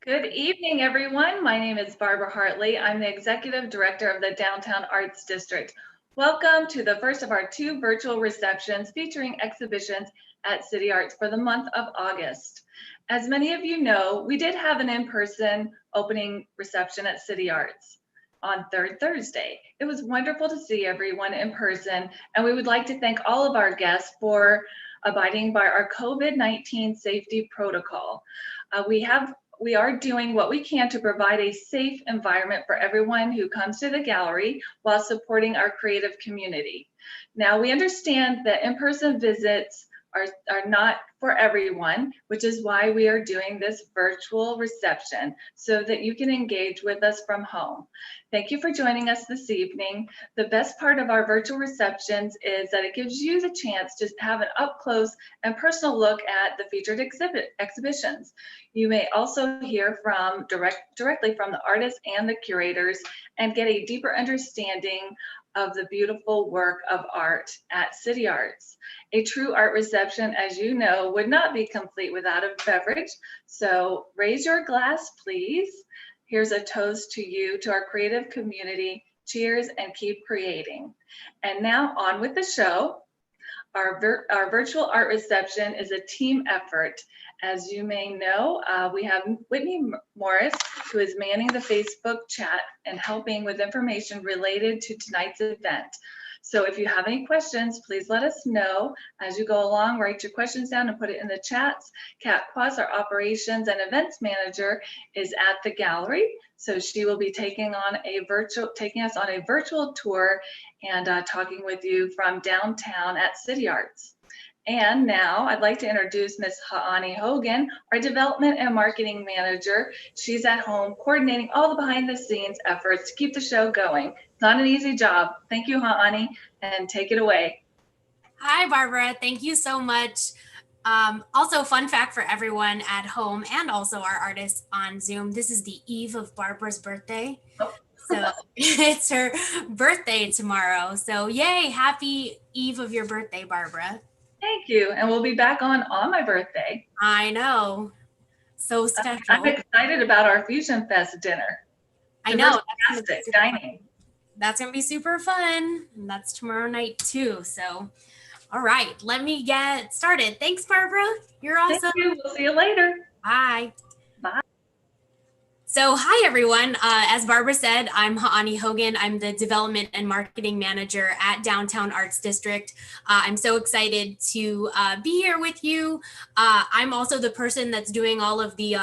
Good evening, everyone. My name is Barbara Hartley. I'm the Executive Director of the Downtown Arts District. Welcome to the first of our two virtual receptions featuring exhibitions at CityArts for the month of August. As many of you know, we did have an in-person opening reception at CityArts on third Thursday. It was wonderful to see everyone in person, and we would like to thank all of our guests for abiding by our COVID-19 safety protocol. We are doing what we can to provide a safe environment for everyone who comes to the gallery while supporting our creative community. Now, we understand that in-person visits are not for everyone, which is why we are doing this virtual reception so that you can engage with us from home. Thank you for joining us this evening. The best part of our virtual receptions is that it gives you the chance to have an up-close and personal look at the featured exhibitions. You may also hear directly from the artists and the curators and get a deeper understanding of the beautiful work of art at CityArts. A true art reception, as you know, would not be complete without a beverage. So raise your glass, please. Here's a toast to you, to our creative community. Cheers and keep creating. And now on with the show. Our virtual art reception is a team effort. As you may know, we have Whitney Morris, who is manning the Facebook chat and helping with information related to tonight's event. So if you have any questions, please let us know as you go along. Write your questions down and put it in the chats. Kat Quas, our operations and events manager, is at the gallery. So she will be taking us on a virtual tour and talking with you from downtown at CityArts. And now I'd like to introduce Ms. Ha'ani Hogan, our development and marketing manager. She's at home coordinating all the behind the scenes efforts to keep the show going. It's not an easy job. Thank you, Ha'ani, and take it away. Hi, Barbara. Thank you so much. Also, fun fact for everyone at home and also our artists on Zoom, this is the eve of Barbara's birthday. Oh. So it's her birthday tomorrow. So yay, happy eve of your birthday, Barbara. Thank you. And we'll be back on my birthday. I know. So special. I'm excited about our Fusion Fest dinner. I know. Fantastic dining. That's going to be super fun. And that's tomorrow night too. So, all right, let me get started. Thanks, Barbara. You're awesome. Thank you. We'll see you later. Bye. Bye. So hi, everyone. As Barbara said, I'm Ha'ani Hogan. I'm the Development and Marketing Manager at Downtown Arts District. I'm so excited to be here with you. I'm also the person that's doing all of the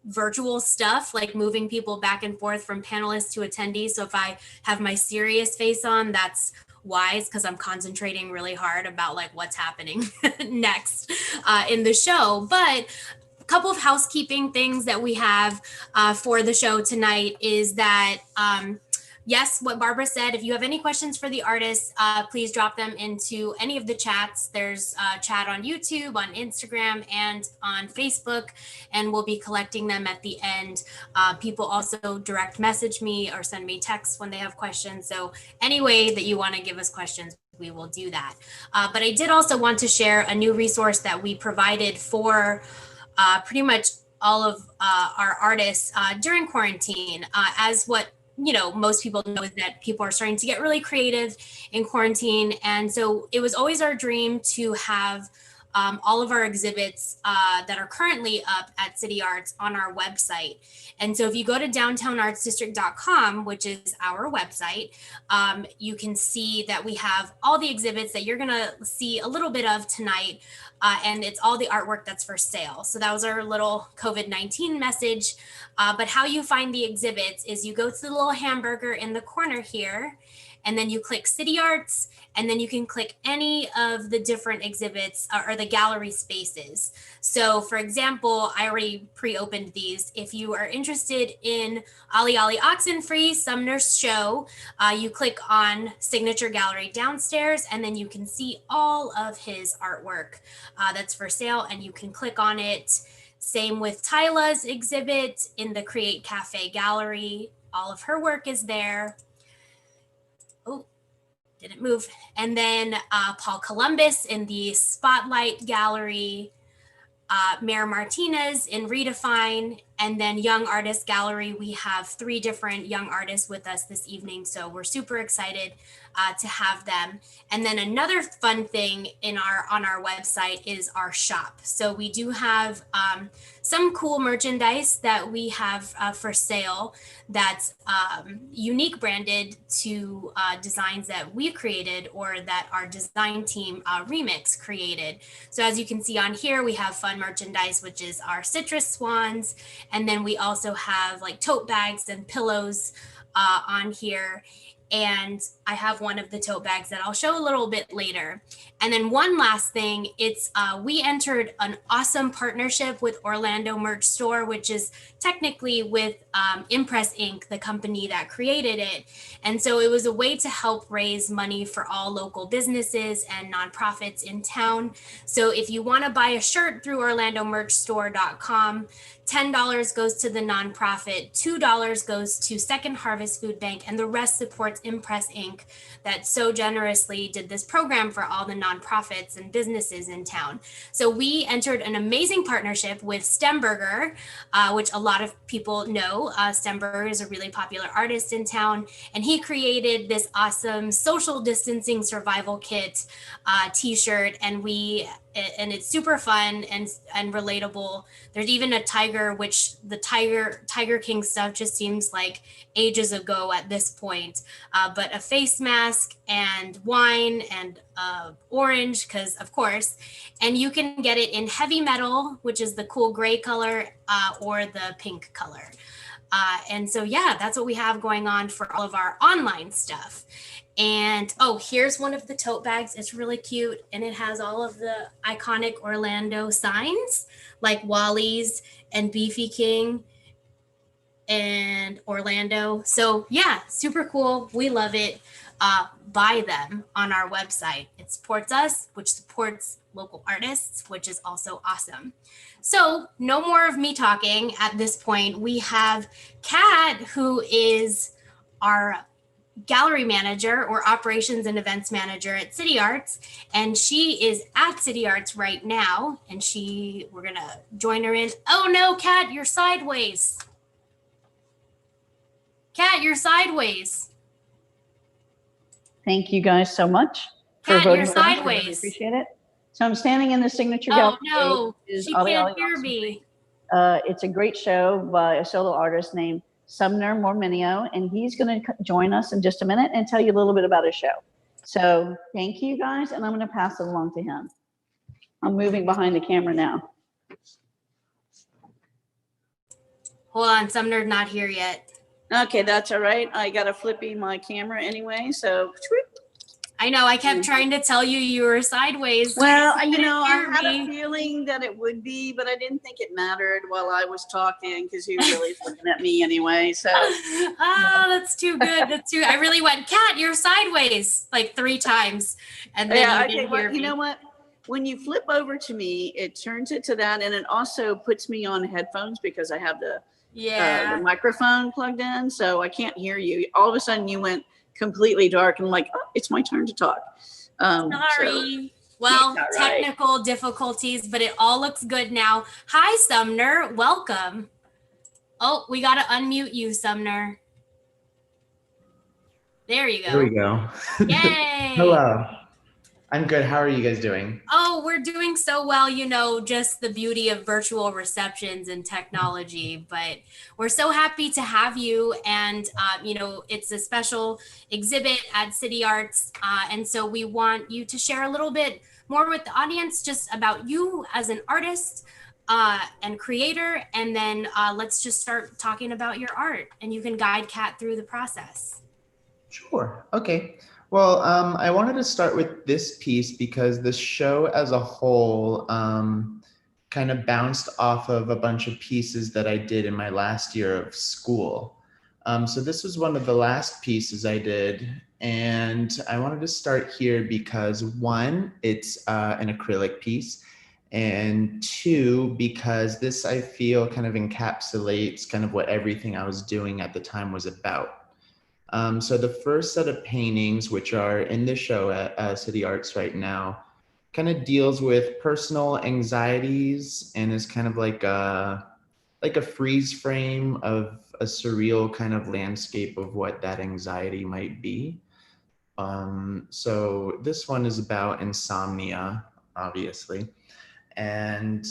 virtual stuff, like moving people back and forth from panelists to attendees. So if I have my serious face on, that's wise, because I'm concentrating really hard about like what's happening next in the show. But couple of housekeeping things that we have for the show tonight is that, yes, what Barbara said, if you have any questions for the artists, please drop them into any of the chats. There's a chat on YouTube, on Instagram, and on Facebook, and we'll be collecting them at the end. People also direct message me or send me texts when they have questions. So any way that you want to give us questions, we will do that. But I did also want to share a new resource that we provided for pretty much all of our artists during quarantine. As what most people know is that people are starting to get really creative in quarantine. And so it was always our dream to have all of our exhibits that are currently up at CityArts on our website. And so if you go to downtownartsdistrict.com, which is our website, you can see that we have all the exhibits that you're going to see a little bit of tonight. And it's all the artwork that's for sale. So that was our little COVID-19 message. But how you find the exhibits is you go to the little hamburger in the corner here, and then you click CityArts, and then you can click any of the different exhibits or the gallery spaces. So for example, I already pre-opened these. If you are interested in Ali Oxenfree, Sumner's show, you click on Signature Gallery downstairs, and then you can see all of his artwork that's for sale, and you can click on it. Same with Tyla's exhibit in the Create Cafe Gallery. All of her work is there. Oh, didn't move. And then Paul Columbus in the Spotlight Gallery. Mayor Martinez in Redefine, and then Young Artist Gallery. We have 3 different young artists with us this evening, so we're super excited to have them. And then another fun thing on our website is our shop. So we do have some cool merchandise that we have for sale that's unique branded to designs that we created or that our design team Remix created. So as you can see on here, we have fun merchandise, which is our citrus swans. And then we also have like tote bags and pillows on here. And I have one of the tote bags that I'll show a little bit later. And then one last thing, it's we entered an awesome partnership with Orlando Merch Store, which is technically with Impress Inc., the company that created it. And so it was a way to help raise money for all local businesses and nonprofits in town. So if you want to buy a shirt through orlandomerchstore.com, $10 goes to the nonprofit, $2 goes to Second Harvest Food Bank, and the rest supports Impress Inc. that so generously did this program for all the nonprofits and businesses in town. So we entered an amazing partnership with Stemberger, which a lot of people know. Stemberger is a really popular artist in town, and he created this awesome social distancing survival kit t-shirt, and it's super fun and relatable. There's even a tiger, which the Tiger King stuff just seems like ages ago at this point. But a face mask and wine and orange, because of course, and you can get it in heavy metal, which is the cool gray color, or the pink color. And so, yeah, that's what we have going on for all of our online stuff. And here's one of the tote bags. It's really cute. And it has all of the iconic Orlando signs like Wally's and Beefy King and Orlando. So yeah, super cool. We love it. Buy them on our website. It supports us, which supports local artists, which is also awesome. So no more of me talking at this point. We have Kat, who is our gallery manager or operations and events manager at CityArts, and she is at CityArts right now, and we're gonna join her in. Oh no, Kat, you're sideways. Kat, you're sideways. Thank you guys so much for voting. You're sideways. I really appreciate it. So I'm standing in the signature gallery. Oh no, she can't hear me. It's a great show by a solo artist named Sumner Morminio, and he's going to join us in just a minute and tell you a little bit about his show. So thank you guys, and I'm going to pass it along to him. I'm moving behind the camera now. Hold on, Sumner's not here yet. Okay, that's all right. I got to flippy my camera anyway, so. I know, I kept trying to tell you were sideways. Well, I had a feeling that it would be, but I didn't think it mattered while I was talking because he really was looking at me anyway. So. Oh, that's too good. I really went, Kat, you're sideways like 3 times. And then you didn't hear me. You know what? When you flip over to me, it turns it to that, and it also puts me on headphones because I have the microphone plugged in, so I can't hear you. All of a sudden, you went completely dark, and I'm like, oh, it's my turn to talk. Sorry. Well, technical difficulties, but it all looks good now. Hi, Sumner. Welcome. Oh, we got to unmute you, Sumner. There you go. There we go. Yay. Hello. I'm good. How are you guys doing? Oh, we're doing so well, just the beauty of virtual receptions and technology. But we're so happy to have you. And, it's a special exhibit at CityArts. And so we want you to share a little bit more with the audience just about you as an artist and creator. And then let's just start talking about your art. And you can guide Kat through the process. Sure. Okay. Well, I wanted to start with this piece because the show as a whole kind of bounced off of a bunch of pieces that I did in my last year of school. So this was one of the last pieces I did, and I wanted to start here because 1, it's an acrylic piece, and 2, because this I feel kind of encapsulates kind of what everything I was doing at the time was about. So the first set of paintings, which are in the show at CityArts right now, kind of deals with personal anxieties and is kind of like a freeze frame of a surreal kind of landscape of what that anxiety might be. So this one is about insomnia, obviously. And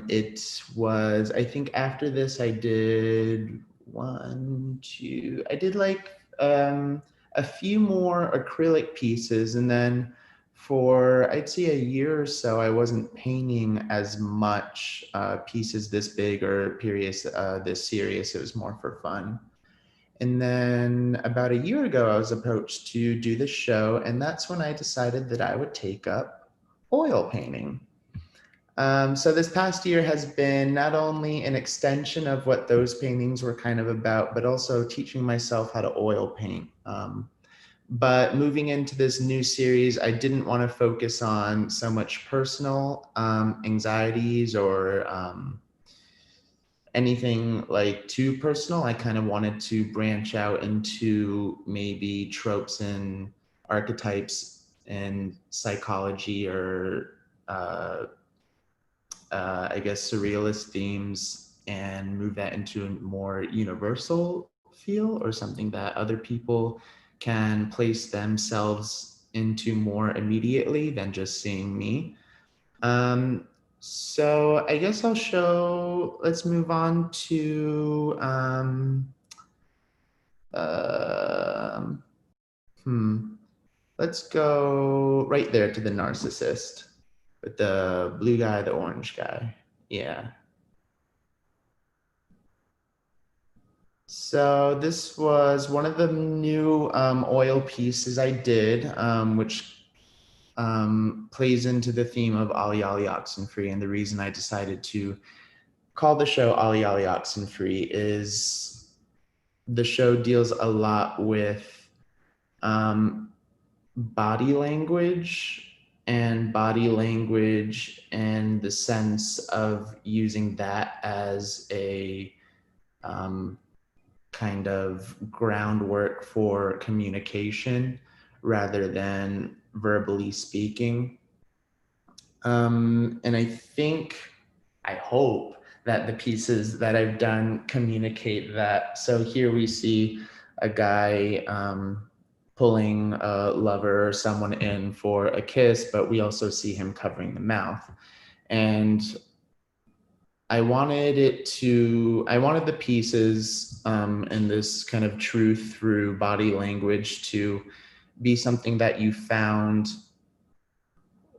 it was, I think after this, I did I did like a few more acrylic pieces. And then for, I'd say a year or so, I wasn't painting as much pieces this big or periods this serious. It was more for fun. And then about a year ago, I was approached to do the show. And that's when I decided that I would take up oil painting. So this past year has been not only an extension of what those paintings were kind of about, but also teaching myself how to oil paint. But moving into this new series, I didn't want to focus on so much personal anxieties or anything like too personal. I kind of wanted to branch out into maybe tropes and archetypes and psychology or I guess surrealist themes and move that into a more universal feel or something that other people can place themselves into more immediately than just seeing me. So I guess I'll show, let's move on to, um, let's go right there to the narcissist with the blue guy, the orange guy. Yeah. So this was one of the new oil pieces I did, which plays into the theme of Ollie Ollie Oxenfree. And the reason I decided to call the show Ollie Ollie Oxenfree is the show deals a lot with body language and the sense of using that as a kind of groundwork for communication rather than verbally speaking. And I hope that the pieces that I've done communicate that. So here we see a guy pulling a lover or someone in for a kiss, but we also see him covering the mouth. And I wanted the pieces and this kind of truth through body language to be something that you found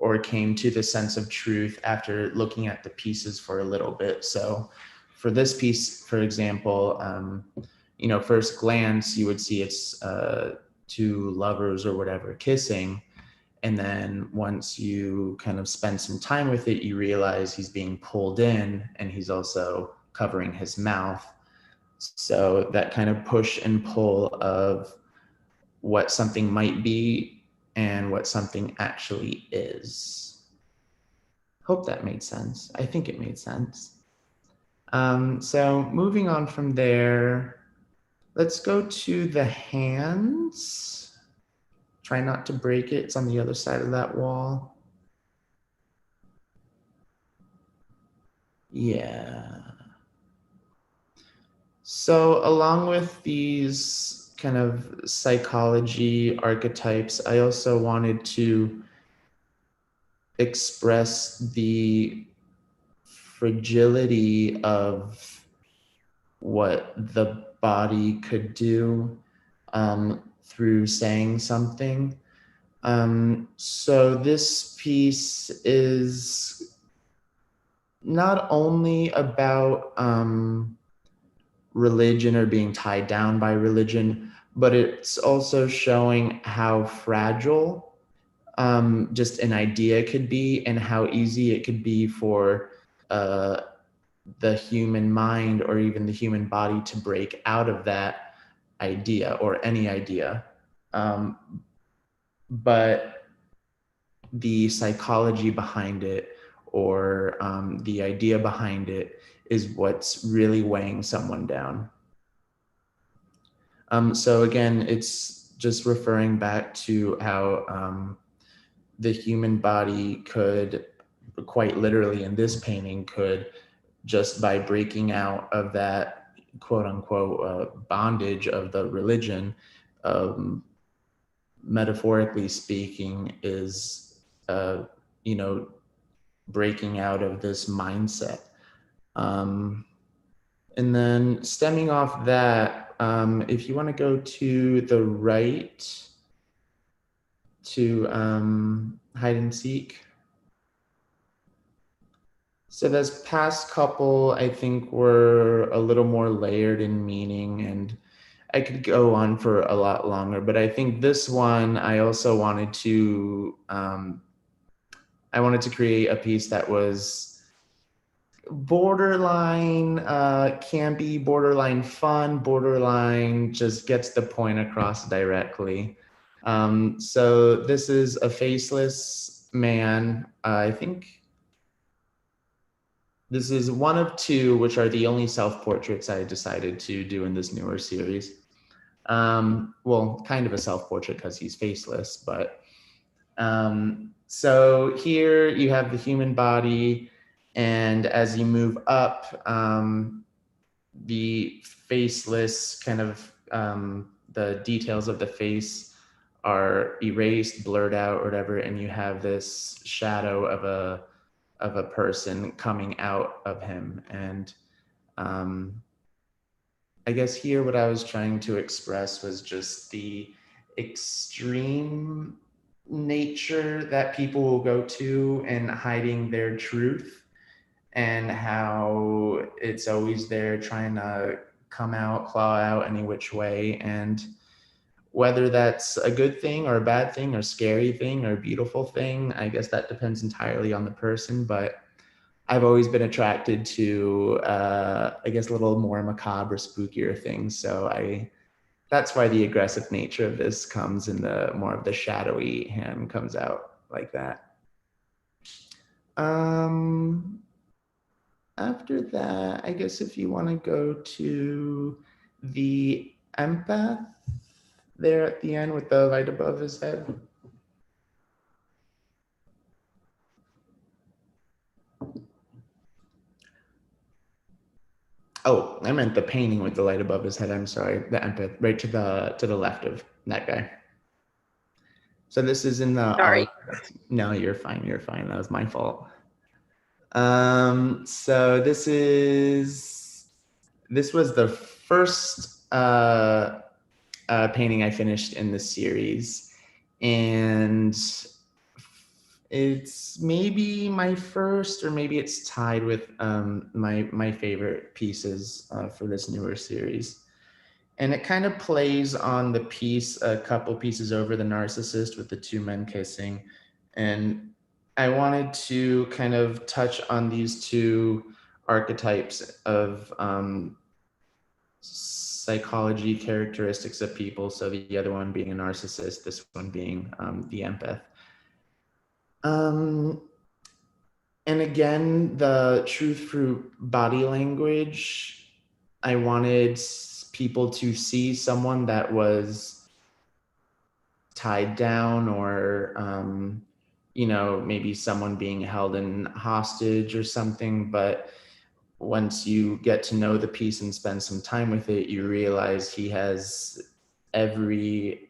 or came to the sense of truth after looking at the pieces for a little bit. So for this piece, for example, first glance, you would see it's two lovers or whatever kissing. And then once you kind of spend some time with it, you realize he's being pulled in and he's also covering his mouth. So that kind of push and pull of what something might be and what something actually is. Hope that made sense. I think it made sense. So moving on from there, let's go to the hands. Try not to break it. It's on the other side of that wall. Yeah. So along with these kind of psychology archetypes, I also wanted to express the fragility of what the body could do through saying something. So this piece is not only about religion or being tied down by religion, but it's also showing how fragile just an idea could be and how easy it could be for the human mind or even the human body to break out of that idea or any idea. But the psychology behind it or the idea behind it is what's really weighing someone down. So again, it's just referring back to how the human body could, quite literally in this painting, could, just by breaking out of that quote unquote bondage of the religion, metaphorically speaking, is, breaking out of this mindset. And then stemming off that, if you want to go to the right to hide and seek. So this past couple, I think, were a little more layered in meaning, and I could go on for a lot longer, but I think this one, I also wanted to, create a piece that was borderline campy, borderline fun, borderline just gets the point across directly. So this is a faceless man. I think this is one of two, which are the only self-portraits I decided to do in this newer series. Well, kind of a self-portrait because he's faceless, but so here you have the human body, and as you move up, the faceless kind of, the details of the face are erased, blurred out, or whatever, and you have this shadow of a person coming out of him. And I guess here what I was trying to express was just the extreme nature that people will go to in hiding their truth, and how it's always there trying to come out, claw out any which way. And whether that's a good thing or a bad thing or scary thing or beautiful thing, I guess that depends entirely on the person. But I've always been attracted to, I guess, a little more macabre, spookier things. So that's why the aggressive nature of this comes, in the more of the shadowy hand comes out like that. After that, I guess if you want to go to the empath there at the end with the light above his head. Oh, I meant the painting with the light above his head. I'm sorry, the empath, right to the left of that guy. So this is in the. Sorry. No, you're fine. You're fine. That was my fault. So this was the first painting I finished in the series, and it's maybe my first, or maybe it's tied with my favorite pieces for this newer series. And it kind of plays on the piece a couple pieces over, the Narcissist, with the two men kissing. And I wanted to kind of touch on these two archetypes of psychology characteristics of people. So the other one being a narcissist, this one being the empath. And again, the truth through body language, I wanted people to see someone that was tied down, or maybe someone being held in hostage or something. But once you get to know the piece and spend some time with it, you realize he has every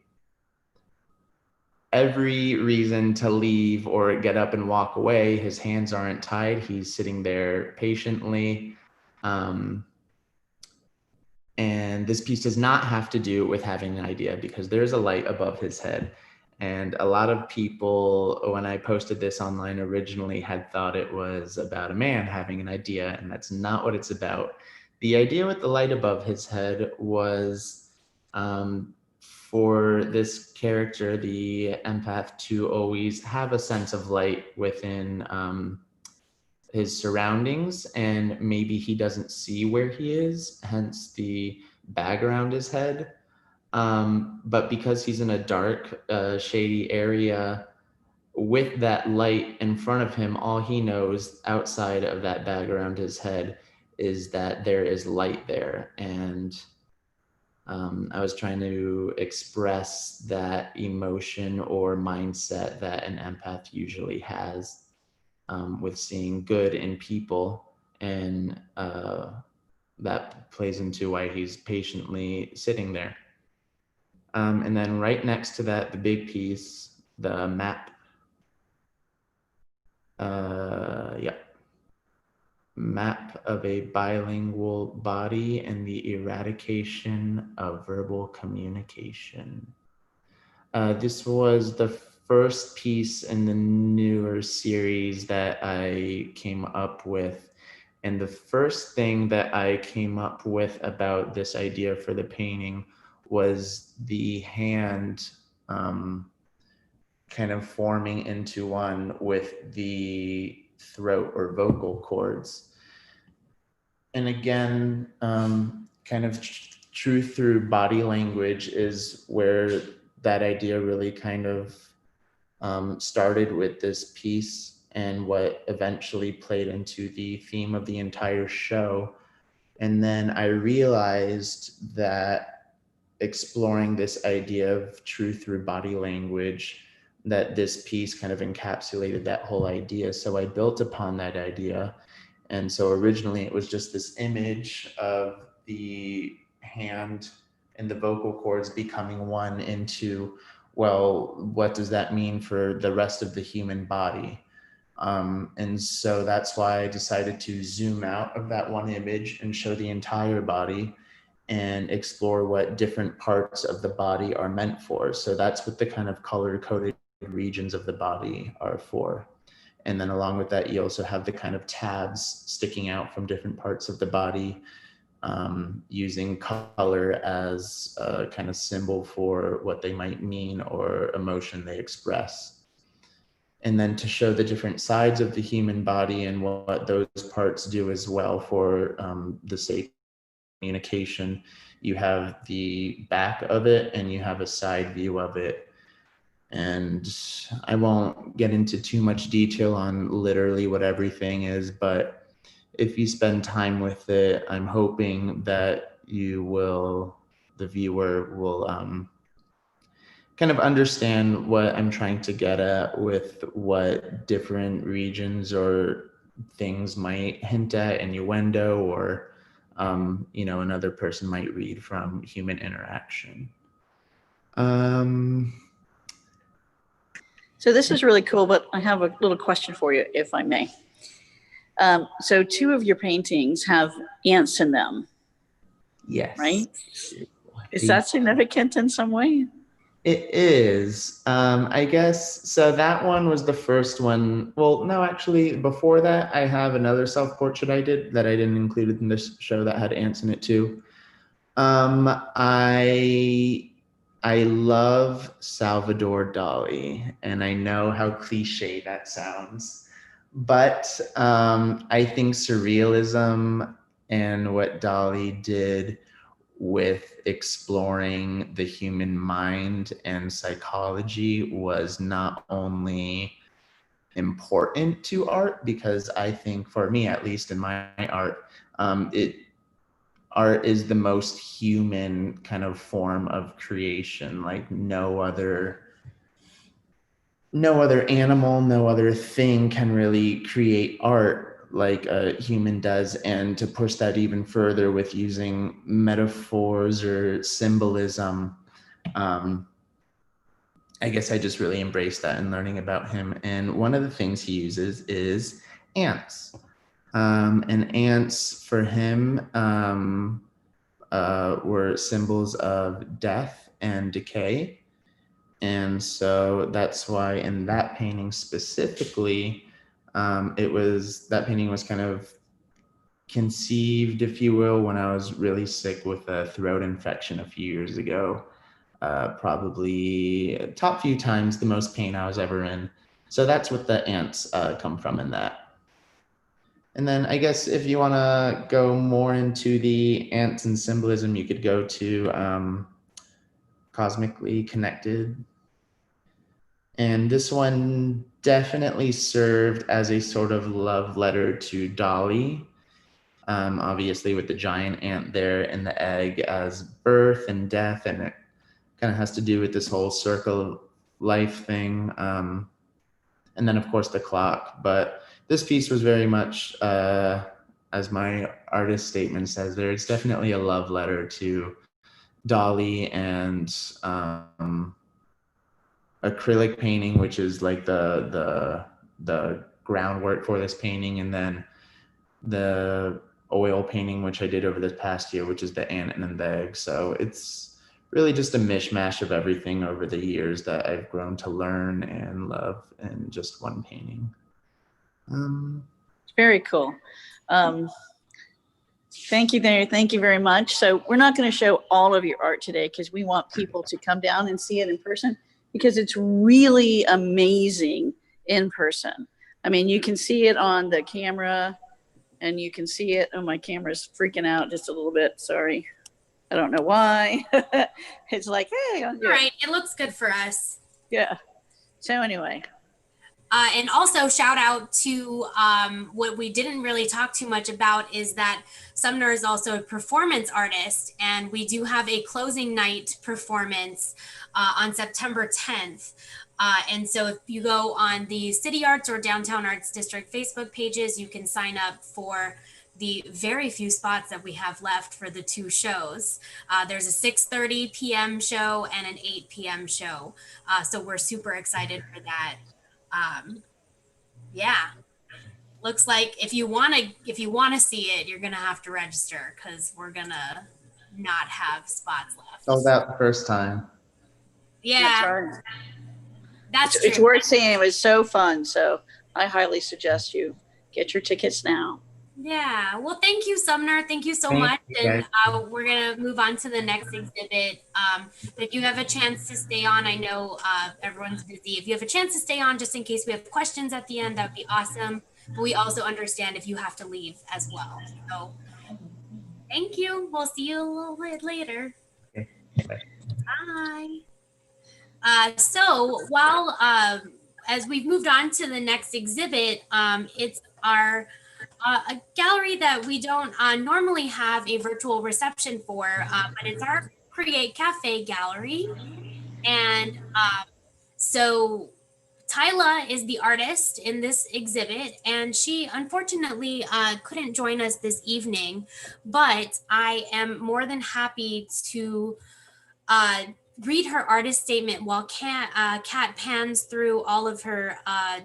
reason to leave or get up and walk away. His hands aren't tied. He's sitting there patiently. And this piece does not have to do with having an idea, because there's a light above his head. And a lot of people, when I posted this online originally, had thought it was about a man having an idea, and that's not what it's about. The idea with the light above his head was for this character, the empath, to always have a sense of light within his surroundings, and maybe he doesn't see where he is, hence the bag around his head. But because he's in a dark, shady area with that light in front of him, all he knows outside of that bag around his head is that there is light there. And I was trying to express that emotion or mindset that an empath usually has with seeing good in people, and that plays into why he's patiently sitting there. And then right next to that, the big piece, the map. Map of a bilingual body and the eradication of verbal communication. This was the first piece in the newer series that I came up with. And the first thing that I came up with about this idea for the painting was the hand kind of forming into one with the throat or vocal cords. And again, kind of truth through body language is where that idea really kind of started with this piece, and what eventually played into the theme of the entire show. And then I realized that exploring this idea of truth through body language, that this piece kind of encapsulated that whole idea. So I built upon that idea. And so originally it was just this image of the hand and the vocal cords becoming one into, well, what does that mean for the rest of the human body? And so that's why I decided to zoom out of that one image and show the entire body and explore what different parts of the body are meant for. So that's what the kind of color-coded regions of the body are for. And then along with that, you also have the kind of tabs sticking out from different parts of the body, using color as a kind of symbol for what they might mean or emotion they express. And then to show the different sides of the human body and what those parts do as well for the sake of communication, you have the back of it and you have a side view of it. And I won't get into too much detail on literally what everything is, but if you spend time with it, I'm hoping that you will, the viewer will kind of understand what I'm trying to get at with what different regions or things might hint at, innuendo, or another person might read from human interaction. So this is really cool, but I have a little question for you, if I may. So 2 of your paintings have ants in them. Yes. Right? Is that significant in some way? It is, I guess. So that one was the first one. Well, no, actually, before that, I have another self-portrait I did that I didn't include in this show that had ants in it too. I love Salvador Dali, and I know how cliche that sounds, but I think surrealism and what Dali did with exploring the human mind and psychology was not only important to art, because I think, for me at least in my art, art is the most human kind of form of creation. Like no other animal, no other thing can really create art like a human does. And to push that even further with using metaphors or symbolism, I guess I just really embraced that in learning about him. And one of the things he uses is ants. And ants for him were symbols of death and decay. And so that's why in that painting specifically, that painting was kind of conceived, if you will, when I was really sick with a throat infection a few years ago. Probably top few times the most pain I was ever in. So that's what the ants come from in that. And then I guess if you want to go more into the ants and symbolism, you could go to Cosmically Connected. And this one definitely served as a sort of love letter to Dali. obviously with the giant ant there and the egg as birth and death, and it kind of has to do with this whole circle of life thing. And then of course the clock. But this piece was very much, as my artist statement says there, it's definitely a love letter to Dolly and acrylic painting, which is like the groundwork for this painting, and then the oil painting, which I did over this past year, which is the ant and then the egg. So it's really just a mishmash of everything over the years that I've grown to learn and love in just one painting. Very cool. Thank you there. Thank you very much. So we're not going to show all of your art today because we want people to come down and see it in person, because it's really amazing in person. I mean, you can see it on the camera and you can see it. Oh, my camera's freaking out just a little bit. Sorry. I don't know why. It's like, hey. All right. It looks good for us. Yeah. So anyway. And also shout out to what we didn't really talk too much about is that Sumner is also a performance artist, and we do have a closing night performance on September 10th. And so if you go on the CityArts or Downtown Arts District Facebook pages, you can sign up for the very few spots that we have left for the two shows. There's a 6:30 p.m. show and an 8 p.m. show. So we're super excited for that. Yeah, looks like if you want to see it, you're gonna have to register, because we're gonna not have spots left. Oh, that first time. Yeah, that's it's worth seeing. It was so fun. So I highly suggest you get your tickets now. Yeah, well, thank you, Sumner. Thank you so much. And we're gonna move on to the next exhibit. But if you have a chance to stay on, I know everyone's busy. If you have a chance to stay on, just in case we have questions at the end, that would be awesome. But we also understand if you have to leave as well. So thank you. We'll see you a little bit later. Okay. Bye. So while as we've moved on to the next exhibit, it's our a gallery that we don't normally have a virtual reception for, but it's our Create Cafe gallery. And so Tyla is the artist in this exhibit, and she unfortunately couldn't join us this evening, but I am more than happy to read her artist statement while Kat pans through all of her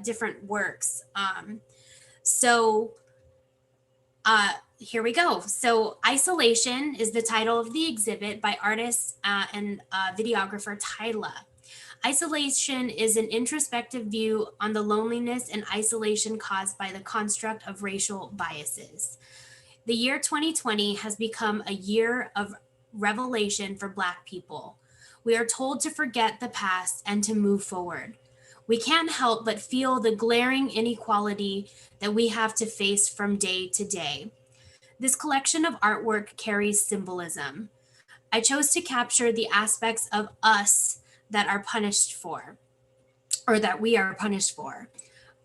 different works. Here we go. So Isolation is the title of the exhibit by artist and videographer Tyla. Isolation is an introspective view on the loneliness and isolation caused by the construct of racial biases. The year 2020 has become a year of revelation for Black people. We are told to forget the past and to move forward. We can't help but feel the glaring inequality that we have to face from day to day. This collection of artwork carries symbolism. I chose to capture the aspects of us that are punished for, or that we are punished for.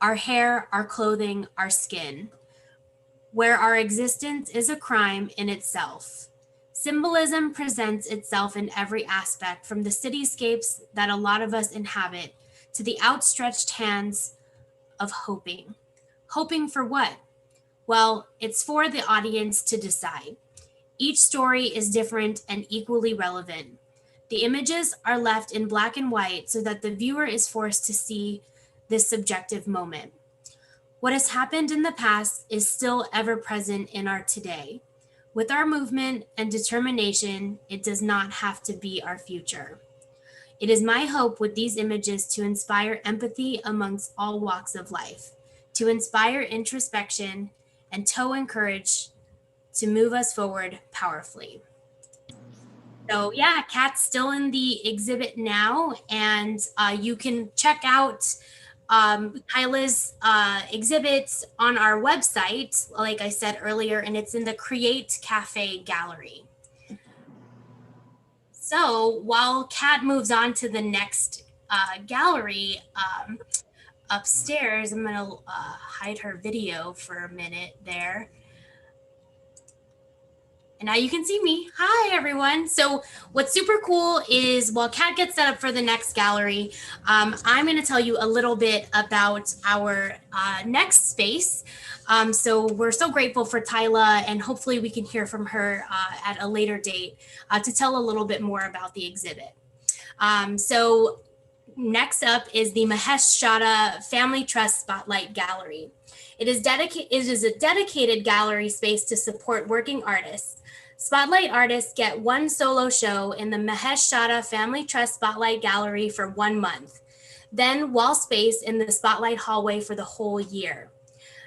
Our hair, our clothing, our skin, where our existence is a crime in itself. Symbolism presents itself in every aspect, from the cityscapes that a lot of us inhabit to the outstretched hands of hoping. Hoping for what? Well, it's for the audience to decide. Each story is different and equally relevant. The images are left in black and white so that the viewer is forced to see this subjective moment. What has happened in the past is still ever present in our today. With our movement and determination, it does not have to be our future. It is my hope with these images to inspire empathy amongst all walks of life, to inspire introspection and courage to move us forward powerfully. So yeah, Kat's still in the exhibit now, and you can check out Tyla's exhibits on our website, like I said earlier, and it's in the Create Cafe gallery. So while Kat moves on to the next gallery upstairs, I'm gonna hide her video for a minute there. Now you can see me. Hi, everyone. So what's super cool is while Kat gets set up for the next gallery, I'm going to tell you a little bit about our next space. So we're so grateful for Tyla, and hopefully we can hear from her at a later date to tell a little bit more about the exhibit. So next up is the Mahesh Shada Family Trust Spotlight Gallery. It is a dedicated gallery space to support working artists. Spotlight artists get one solo show in the Mahesh Shada Family Trust Spotlight Gallery for 1 month, then wall space in the Spotlight Hallway for the whole year.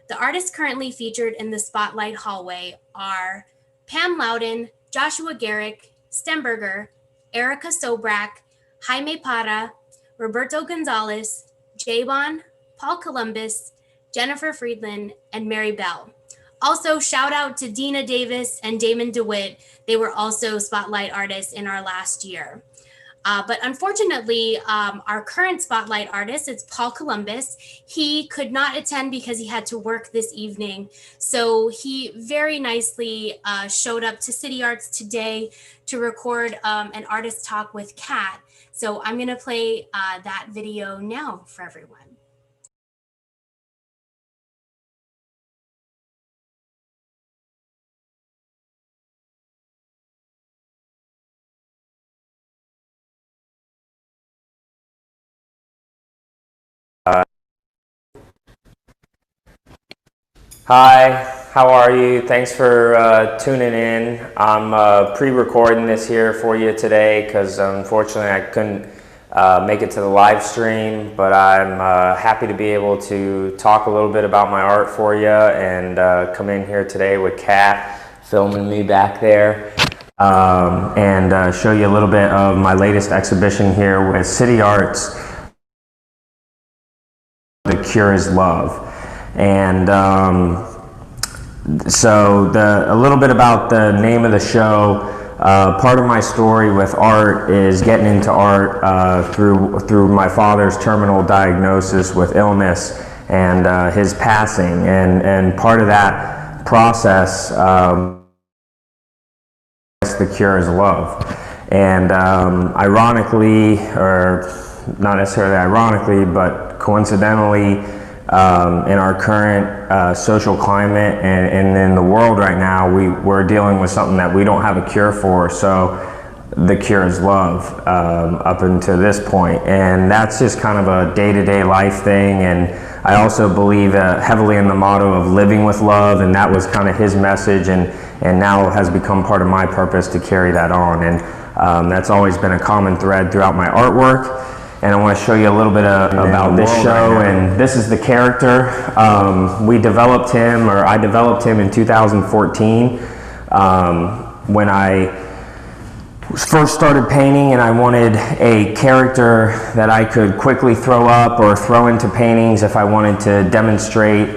The artists currently featured in the Spotlight Hallway are Pam Loudon, Joshua Garrick, Stemberger, Erica Sobrak, Jaime Parra, Roberto Gonzalez, Jabon, Paul Columbus, Jennifer Friedland, and Mary Bell. Also, shout out to Dina Davis and Damon DeWitt. They were also Spotlight artists in our last year. But unfortunately, our current Spotlight artist, it's Paul Columbus. He could not attend because he had to work this evening. So he very nicely showed up to CityArts today to record an artist talk with Kat. So I'm gonna play that video now for everyone. Hi, how are you? Thanks for tuning in. I'm pre-recording this here for you today because unfortunately I couldn't make it to the live stream, but I'm happy to be able to talk a little bit about my art for you and come in here today with Kat filming me back there and show you a little bit of my latest exhibition here with CityArts. The Cure is Love. And so a little bit about the name of the show. Part of my story with art is getting into art through my father's terminal diagnosis with illness and his passing. And part of that process, the cure is love. And ironically, or not necessarily ironically, but coincidentally, in our current social climate and in the world right now, we're dealing with something that we don't have a cure for. So the cure is love up until this point. And that's just kind of a day-to-day life thing. And I also believe heavily in the motto of living with love. And that was kind of his message, and now has become part of my purpose to carry that on. And that's always been a common thread throughout my artwork. And I want to show you a little bit about this show. And this is the character. I developed him in 2014 when I first started painting, and I wanted a character that I could quickly throw up or throw into paintings if I wanted to demonstrate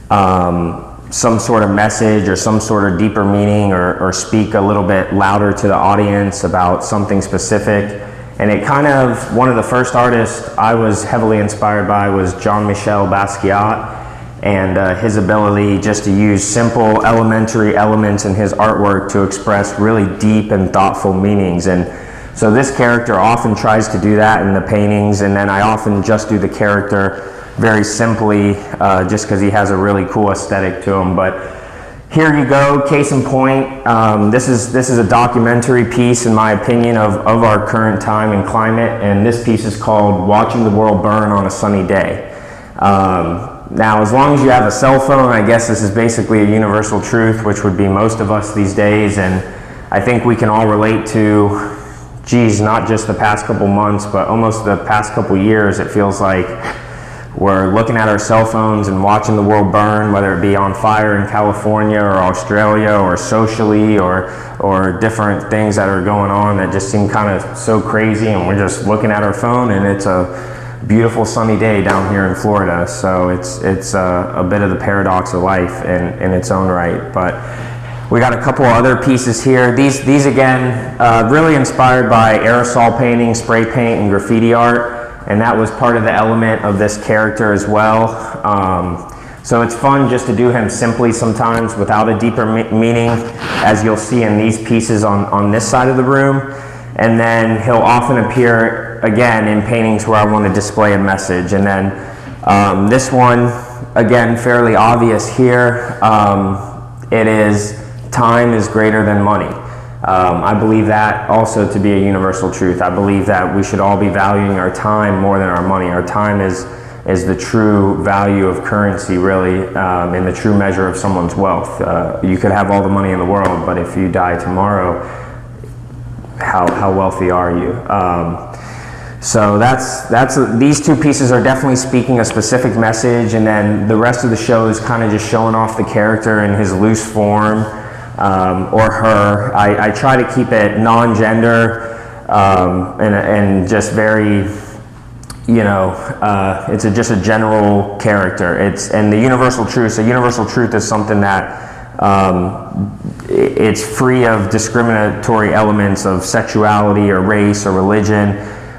some sort of message or some sort of deeper meaning, or speak a little bit louder to the audience about something specific. And it kind of, one of the first artists I was heavily inspired by was Jean-Michel Basquiat, and his ability just to use simple elementary elements in his artwork to express really deep and thoughtful meanings. And so this character often tries to do that in the paintings, and then I often just do the character very simply just because he has a really cool aesthetic to him. But here you go, case in point. This is a documentary piece, in my opinion, of our current time and climate, and this piece is called Watching the World Burn on a Sunny Day. Now, as long as you have a cell phone, I guess this is basically a universal truth, which would be most of us these days, and I think we can all relate to, geez, not just the past couple months, but almost the past couple years. It feels like we're looking at our cell phones and watching the world burn, whether it be on fire in California or Australia, or socially, or different things that are going on that just seem kind of so crazy, and we're just looking at our phone, and it's a beautiful sunny day down here in Florida. So it's a bit of the paradox of life in its own right. But we got a couple other pieces here. These again, really inspired by aerosol painting, spray paint, and graffiti art. And that was part of the element of this character as well. So it's fun just to do him simply sometimes without a deeper meaning, as you'll see in these pieces on this side of the room. And then he'll often appear again in paintings where I want to display a message. And then this one, again, fairly obvious here. It is, time is greater than money. I believe that also to be a universal truth. I believe that we should all be valuing our time more than our money. Our time is the true value of currency, really, and the true measure of someone's wealth. You could have all the money in the world, but if you die tomorrow, how wealthy are you? So these two pieces are definitely speaking a specific message, and then the rest of the show is kind of just showing off the character in his loose form, or her. I try to keep it non-gender, and just very, you know, it's just a general character. And the universal truth. So universal truth is something that it's free of discriminatory elements of sexuality or race or religion,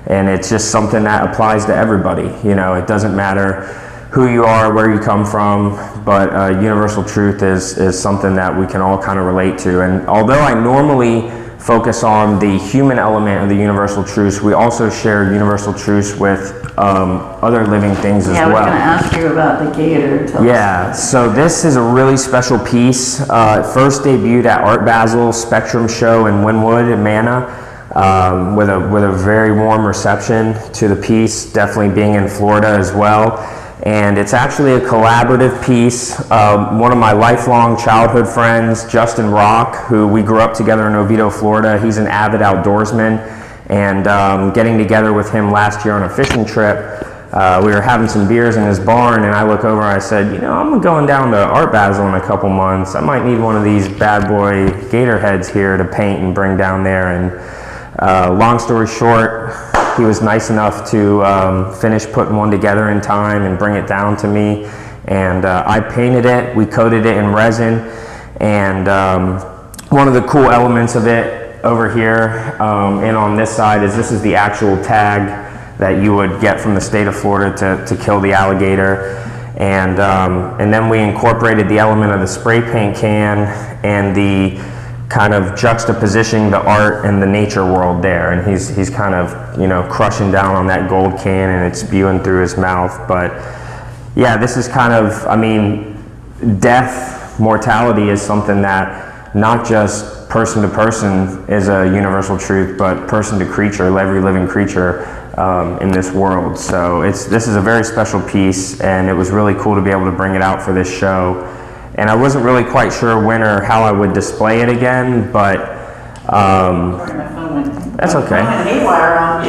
and it's just something that applies to everybody. You know, it doesn't matter who you are, where you come from, but universal truth is something that we can all kind of relate to. And although I normally focus on the human element of the universal truths, we also share universal truths with other living things as well. Yeah, I was going to ask you about the gator. Yeah, so this is a really special piece. It first debuted at Art Basel Spectrum Show in Wynwood, Manna, with a very warm reception to the piece, definitely being in Florida as well. And it's actually a collaborative piece. One of my lifelong childhood friends, Justin Rock, who we grew up together in Oviedo, Florida, he's an avid outdoorsman. And getting together with him last year on a fishing trip, we were having some beers in his barn, and I look over and I said, you know, I'm going down to Art Basel in a couple months. I might need one of these bad boy gator heads here to paint and bring down there. And long story short, he was nice enough to finish putting one together in time and bring it down to me. And I painted it, we coated it in resin. And one of the cool elements of it over here and on this side is this is the actual tag that you would get from the state of Florida to kill the alligator. And then we incorporated the element of the spray paint can and the kind of juxtapositioning the art and the nature world there. And he's kind of, you know, crushing down on that gold can and it's spewing through his mouth. But yeah, this is kind of, I mean, death, mortality is something that not just person to person is a universal truth, but person to creature, every living creature in this world. So this is a very special piece, and it was really cool to be able to bring it out for this show. And I wasn't really quite sure when or how I would display it again, but that's okay.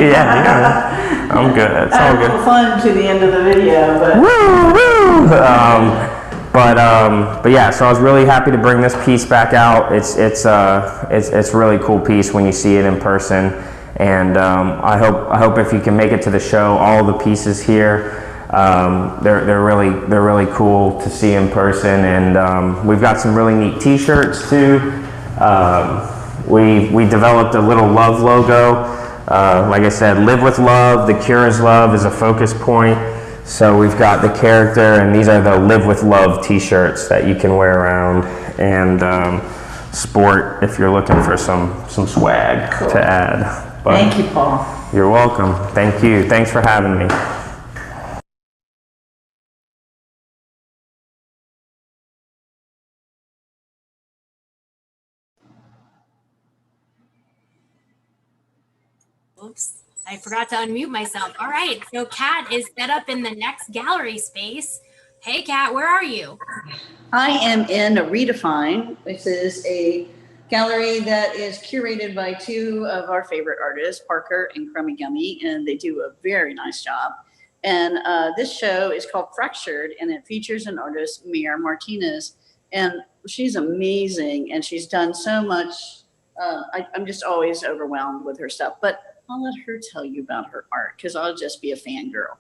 Yeah, I'm good. It's all good. Fun to the end of the video, but woo! But yeah, so I was really happy to bring this piece back out. It's a really cool piece when you see it in person, and I hope if you can make it to the show, all the pieces here. They're really cool to see in person, and we've got some really neat T-shirts too. We developed a little love logo. Like I said, live with love. The cure is love is a focus point. So we've got the character, and these are the live with love T-shirts that you can wear around and sport if you're looking for some swag to add. But thank you, Paul. You're welcome. Thank you. Thanks for having me. Oops, I forgot to unmute myself. All right, so Kat is set up in the next gallery space. Hey, Kat, where are you? I am in Redefine, which is a gallery that is curated by two of our favorite artists, Parker and Crummy Gummy, and they do a very nice job. And this show is called Fractured, and it features an artist, Mia Martinez, and she's amazing, and she's done so much. I'm just always overwhelmed with her stuff, but I'll let her tell you about her art because I'll just be a fangirl.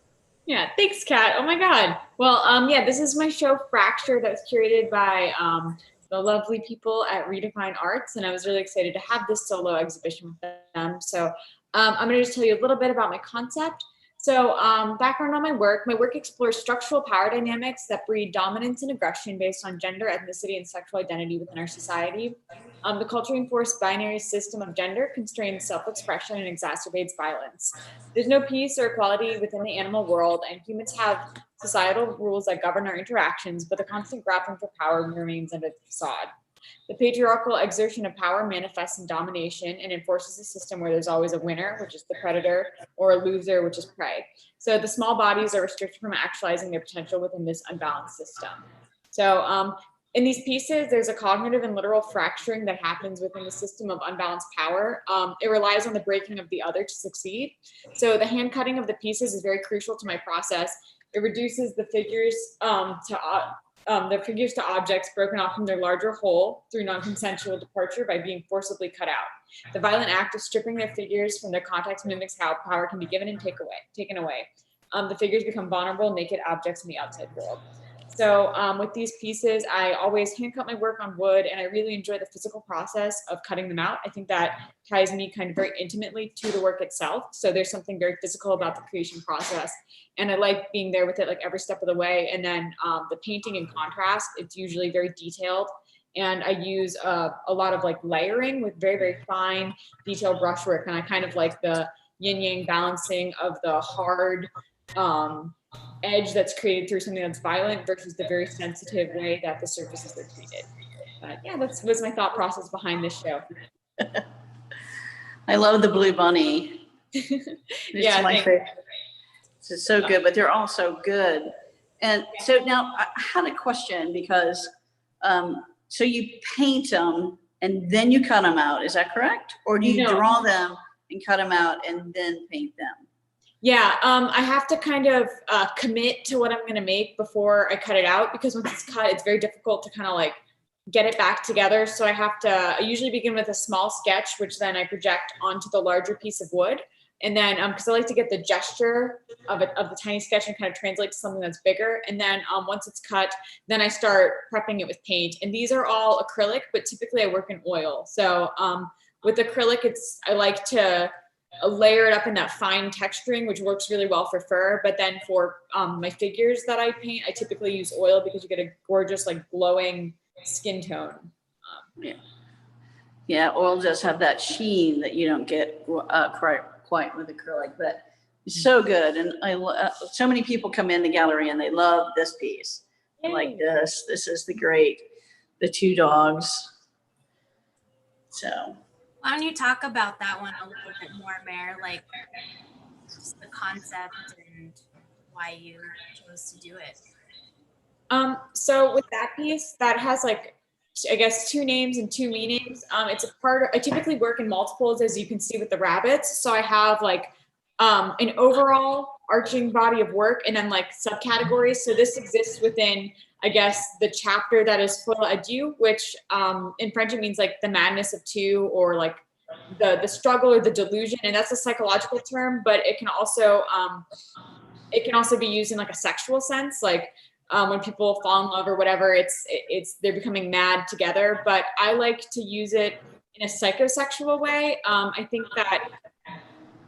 Yeah, thanks, Kat. Oh my God. Well, yeah, this is my show Fracture that's curated by the lovely people at Redefine Arts, and I was really excited to have this solo exhibition with them. So I'm going to just tell you a little bit about my concept. So background on my work explores structural power dynamics that breed dominance and aggression based on gender, ethnicity, and sexual identity within our society. The culturally enforced binary system of gender constrains self-expression and exacerbates violence. There's no peace or equality within the animal world, and humans have societal rules that govern our interactions, but the constant grappling for power remains under the facade. The patriarchal exertion of power manifests in domination and enforces a system where there's always a winner, which is the predator, or a loser, which is prey. So the small bodies are restricted from actualizing their potential within this unbalanced system. So in these pieces, there's a cognitive and literal fracturing that happens within the system of unbalanced power. It relies on the breaking of the other to succeed. So the hand cutting of the pieces is very crucial to my process. It reduces the figures to objects broken off from their larger whole through non-consensual departure by being forcibly cut out. The violent act of stripping their figures from their context mimics how power can be given and taken away. The figures become vulnerable, naked objects in the outside world. So with these pieces, I always hand cut my work on wood, and I really enjoy the physical process of cutting them out. I think that ties me kind of very intimately to the work itself. So there's something very physical about the creation process, and I like being there with it like every step of the way. And then the painting in contrast, it's usually very detailed. And I use a lot of like layering with very, very fine detailed brushwork. And I kind of like the yin yang balancing of the hard edge that's created through something that's violent versus the very sensitive way that the surfaces are treated. But yeah, that's my thought process behind this show. I love the blue bunny. It's Yeah, my favorite. It's so good, but they're all so good. And so now I had a question because, so you paint them and then you cut them out, is that correct? Or do you draw them and cut them out and then paint them? Yeah, I have to kind of commit to what I'm going to make before I cut it out, because once it's cut, it's very difficult to kind of like get it back together. So I usually begin with a small sketch, which then I project onto the larger piece of wood. And then, because I like to get the gesture of the tiny sketch and kind of translate to something that's bigger. And then once it's cut, then I start prepping it with paint. And these are all acrylic, but typically I work in oil. So with acrylic, I like to layer it up in that fine texturing, which works really well for fur. But then for my figures that I paint, I typically use oil because you get a gorgeous, like glowing skin tone. Yeah, oil does have that sheen that you don't get quite with acrylic, but it's so good. And so many people come in the gallery and they love this piece. Like this is the two dogs. So why don't you talk about that one a little bit more, Mare, like just the concept and why you chose to do it? So with that piece, that has like, I guess, two names and two meanings. It's a part of, I typically work in multiples, as you can see with the rabbits. So I have like an overall arching body of work and then like subcategories. So this exists within, I guess, the chapter that is folie à deux, which in French it means like the madness of two, or like the struggle or the delusion. And that's a psychological term, but it can also be used in like a sexual sense, like when people fall in love or whatever, they're becoming mad together. But I like to use it in a psychosexual way. I think that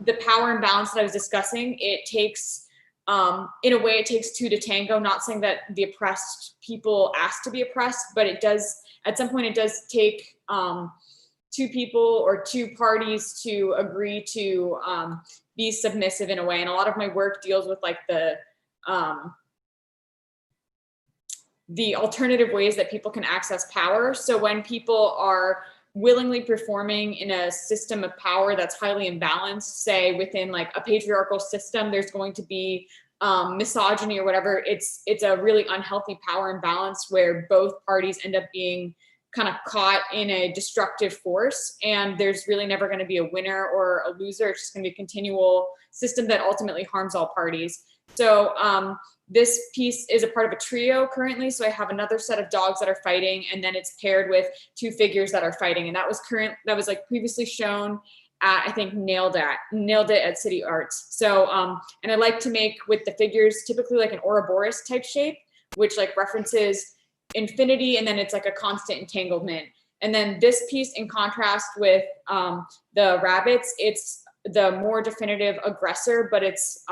the power imbalance that I was discussing, it takes, in a way, it takes two to tango. Not saying that the oppressed people ask to be oppressed, but it does, at some point, it does take two people or two parties to agree to be submissive in a way. And a lot of my work deals with like the alternative ways that people can access power. So when people are willingly performing in a system of power that's highly imbalanced, say within like a patriarchal system, there's going to be misogyny or whatever. It's a really unhealthy power imbalance where both parties end up being kind of caught in a destructive force, and there's really never going to be a winner or a loser. It's just going to be a continual system that ultimately harms all parties. So this piece is a part of a trio currently. So I have another set of dogs that are fighting, and then it's paired with two figures that are fighting. And that was like previously shown at, I think, Nailed It at CityArts. So, and I like to make with the figures typically like an Ouroboros type shape, which like references infinity, and then it's like a constant entanglement. And then this piece, in contrast with the rabbits, it's the more definitive aggressor, but it's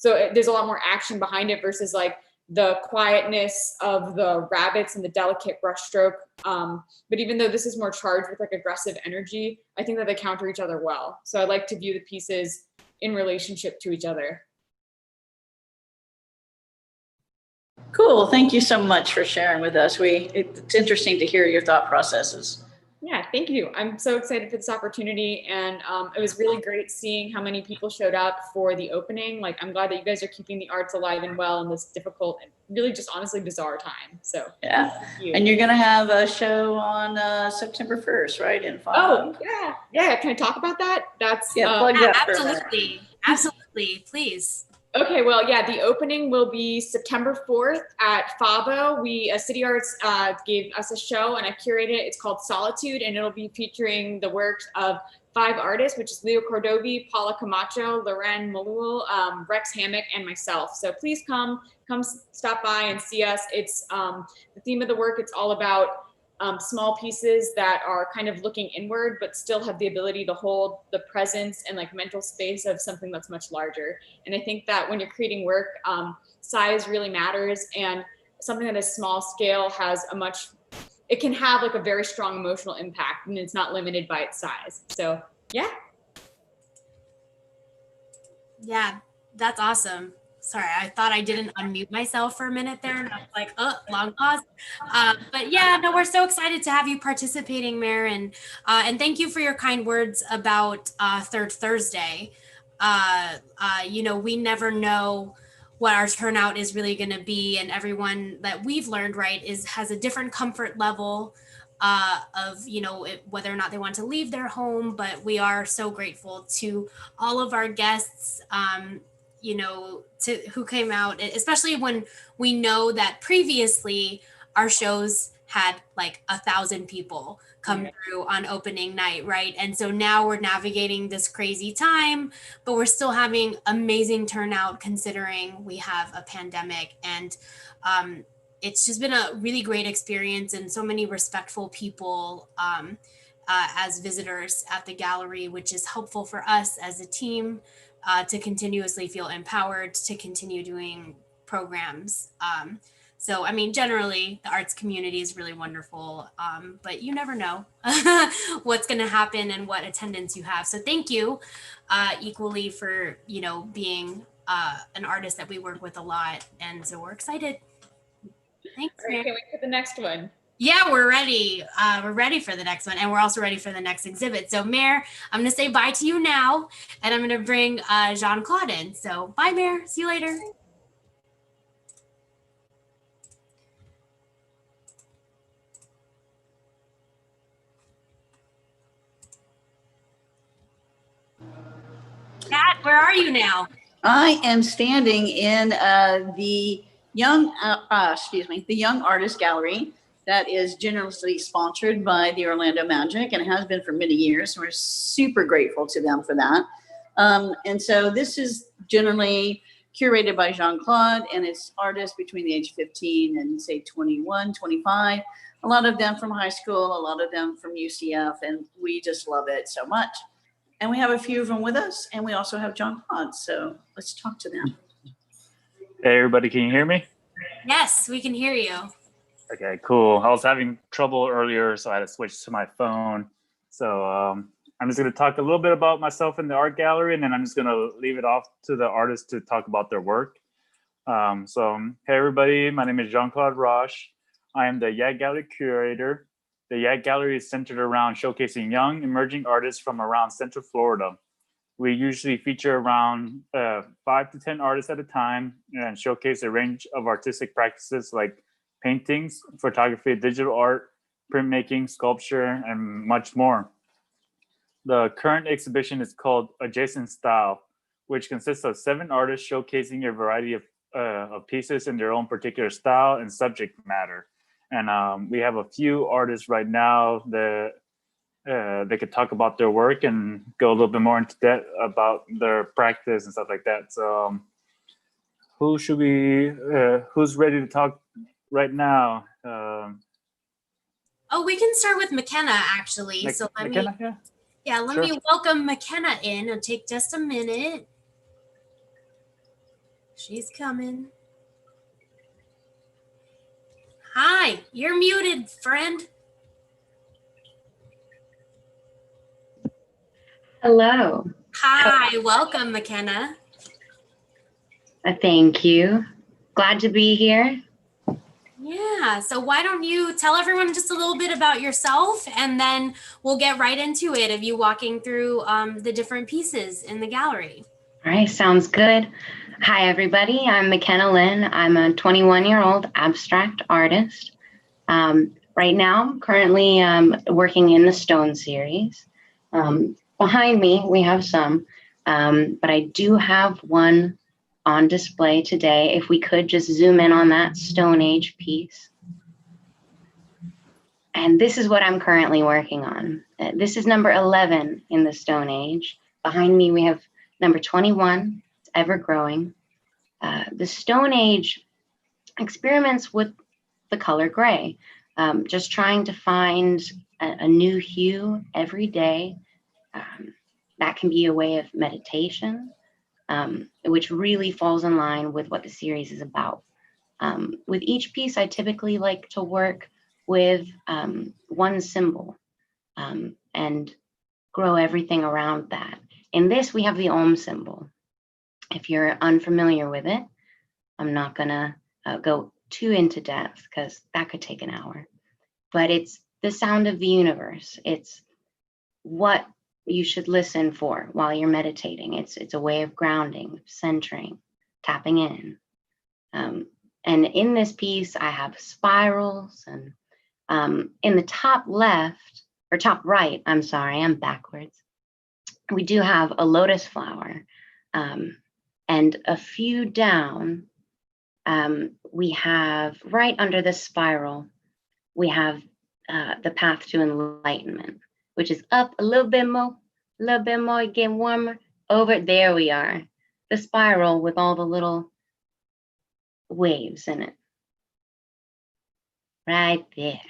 there's a lot more action behind it versus like the quietness of the rabbits and the delicate brushstroke. But even though this is more charged with like aggressive energy, I think that they counter each other well. So I like to view the pieces in relationship to each other. Cool. Thank you so much for sharing with us. It's interesting to hear your thought processes. Yeah, thank you. I'm so excited for this opportunity. And it was really great seeing how many people showed up for the opening. Like, I'm glad that you guys are keeping the arts alive and well in this difficult and really just honestly bizarre time. So yeah. And you're going to have a show on September 1st, right? In Oh, yeah. Yeah. Can I talk about that? That's plug that absolutely. Absolutely. Please. Okay, well, yeah, the opening will be September 4th at Fabo. CityArts gave us a show and I curated it. It's called Solitude, and it'll be featuring the works of 5 artists, which is Leo Cordovi, Paula Camacho, Loren Malul, Rex Hammock, and myself. So please come stop by and see us. It's the theme of the work. It's all about small pieces that are kind of looking inward, but still have the ability to hold the presence and like mental space of something that's much larger. And I think that when you're creating work, size really matters, and something that is small scale has it can have like a very strong emotional impact, and it's not limited by its size. So yeah. Yeah, that's awesome. Sorry, I thought I didn't unmute myself for a minute there, and I was like, oh, long pause. But yeah, no, we're so excited to have you participating, Mare, and thank you for your kind words about Third Thursday. We never know what our turnout is really going to be, and everyone that we've learned, right, has a different comfort level of whether or not they want to leave their home. But we are so grateful to all of our guests. Who came out, especially when we know that previously our shows had like 1,000 people come through on opening night, right? And so now we're navigating this crazy time, but we're still having amazing turnout considering we have a pandemic. And it's just been a really great experience, and so many respectful people as visitors at the gallery, which is helpful for us as a team to continuously feel empowered to continue doing programs. So, I mean, generally the arts community is really wonderful, but you never know what's going to happen and what attendance you have. So thank you equally for, being an artist that we work with a lot. And so we're excited. Thanks. All right, can't wait for the next one. Yeah, we're ready. We're ready for the next one, and we're also ready for the next exhibit. So, Mare, I'm going to say bye to you now, and I'm going to bring Jean-Claude in. So, bye, Mare. See you later. Kat, where are you now? I am standing in the Young Artist Gallery that is generously sponsored by the Orlando Magic, and has been for many years. We're super grateful to them for that. And so this is generally curated by Jean-Claude, and it's artists between the age of 15 and say 21, 25. A lot of them from high school, a lot of them from UCF, and we just love it so much. And we have a few of them with us, and we also have Jean-Claude, so let's talk to them. Hey, everybody, can you hear me? Yes, we can hear you. Okay, cool. I was having trouble earlier, so I had to switch to my phone. So I'm just going to talk a little bit about myself in the art gallery, and then I'm just going to leave it off to the artists to talk about their work. Hey, everybody, my name is Jean-Claude Roche. I am the YAG Gallery curator. The YAG Gallery is centered around showcasing young, emerging artists from around Central Florida. We usually feature around 5 to 10 artists at a time and showcase a range of artistic practices like paintings, photography, digital art, printmaking, sculpture, and much more. The current exhibition is called Adjacent Style, which consists of 7 artists showcasing a variety of pieces in their own particular style and subject matter. And we have a few artists right now that they could talk about their work and go a little bit more into depth about their practice and stuff like that. So who's ready to talk right now? We can start with McKenna, actually. McKenna, yeah. Yeah, let Sure. me welcome McKenna in. It'll take just a minute. She's coming. Hi, you're muted, friend. Hello. Hi, welcome, McKenna. Thank you. Glad to be here. Yeah, so why don't you tell everyone just a little bit about yourself, and then we'll get right into it of you walking through the different pieces in the gallery. All right, sounds good. Hi, everybody. I'm McKenna Lynn. I'm a 21-year-old abstract artist. Right now, I'm currently working in the Stone series. Behind me, we have some, but I do have one on display today. If we could just zoom in on that Stone Age piece. And this is what I'm currently working on. This is number 11 in the Stone Age. Behind me, we have number 21, it's ever growing. The Stone Age experiments with the color gray, just trying to find a new hue every day. That can be a way of meditation, which really falls in line with what the series is about. With each piece, I typically like to work with one symbol and grow everything around that. In this, we have the Om symbol. If you're unfamiliar with it, I'm not gonna go too into depth because that could take an hour, but it's the sound of the universe. It's what you should listen for while you're meditating. It's a way of grounding, centering, tapping in. And in this piece, I have spirals, and in the top left, or top right, I'm sorry, I'm backwards. We do have a lotus flower, and a few down, we have right under the spiral, we have the path to enlightenment, which is up a little bit more, get warmer. Over there we are, the spiral with all the little waves in it. Right there.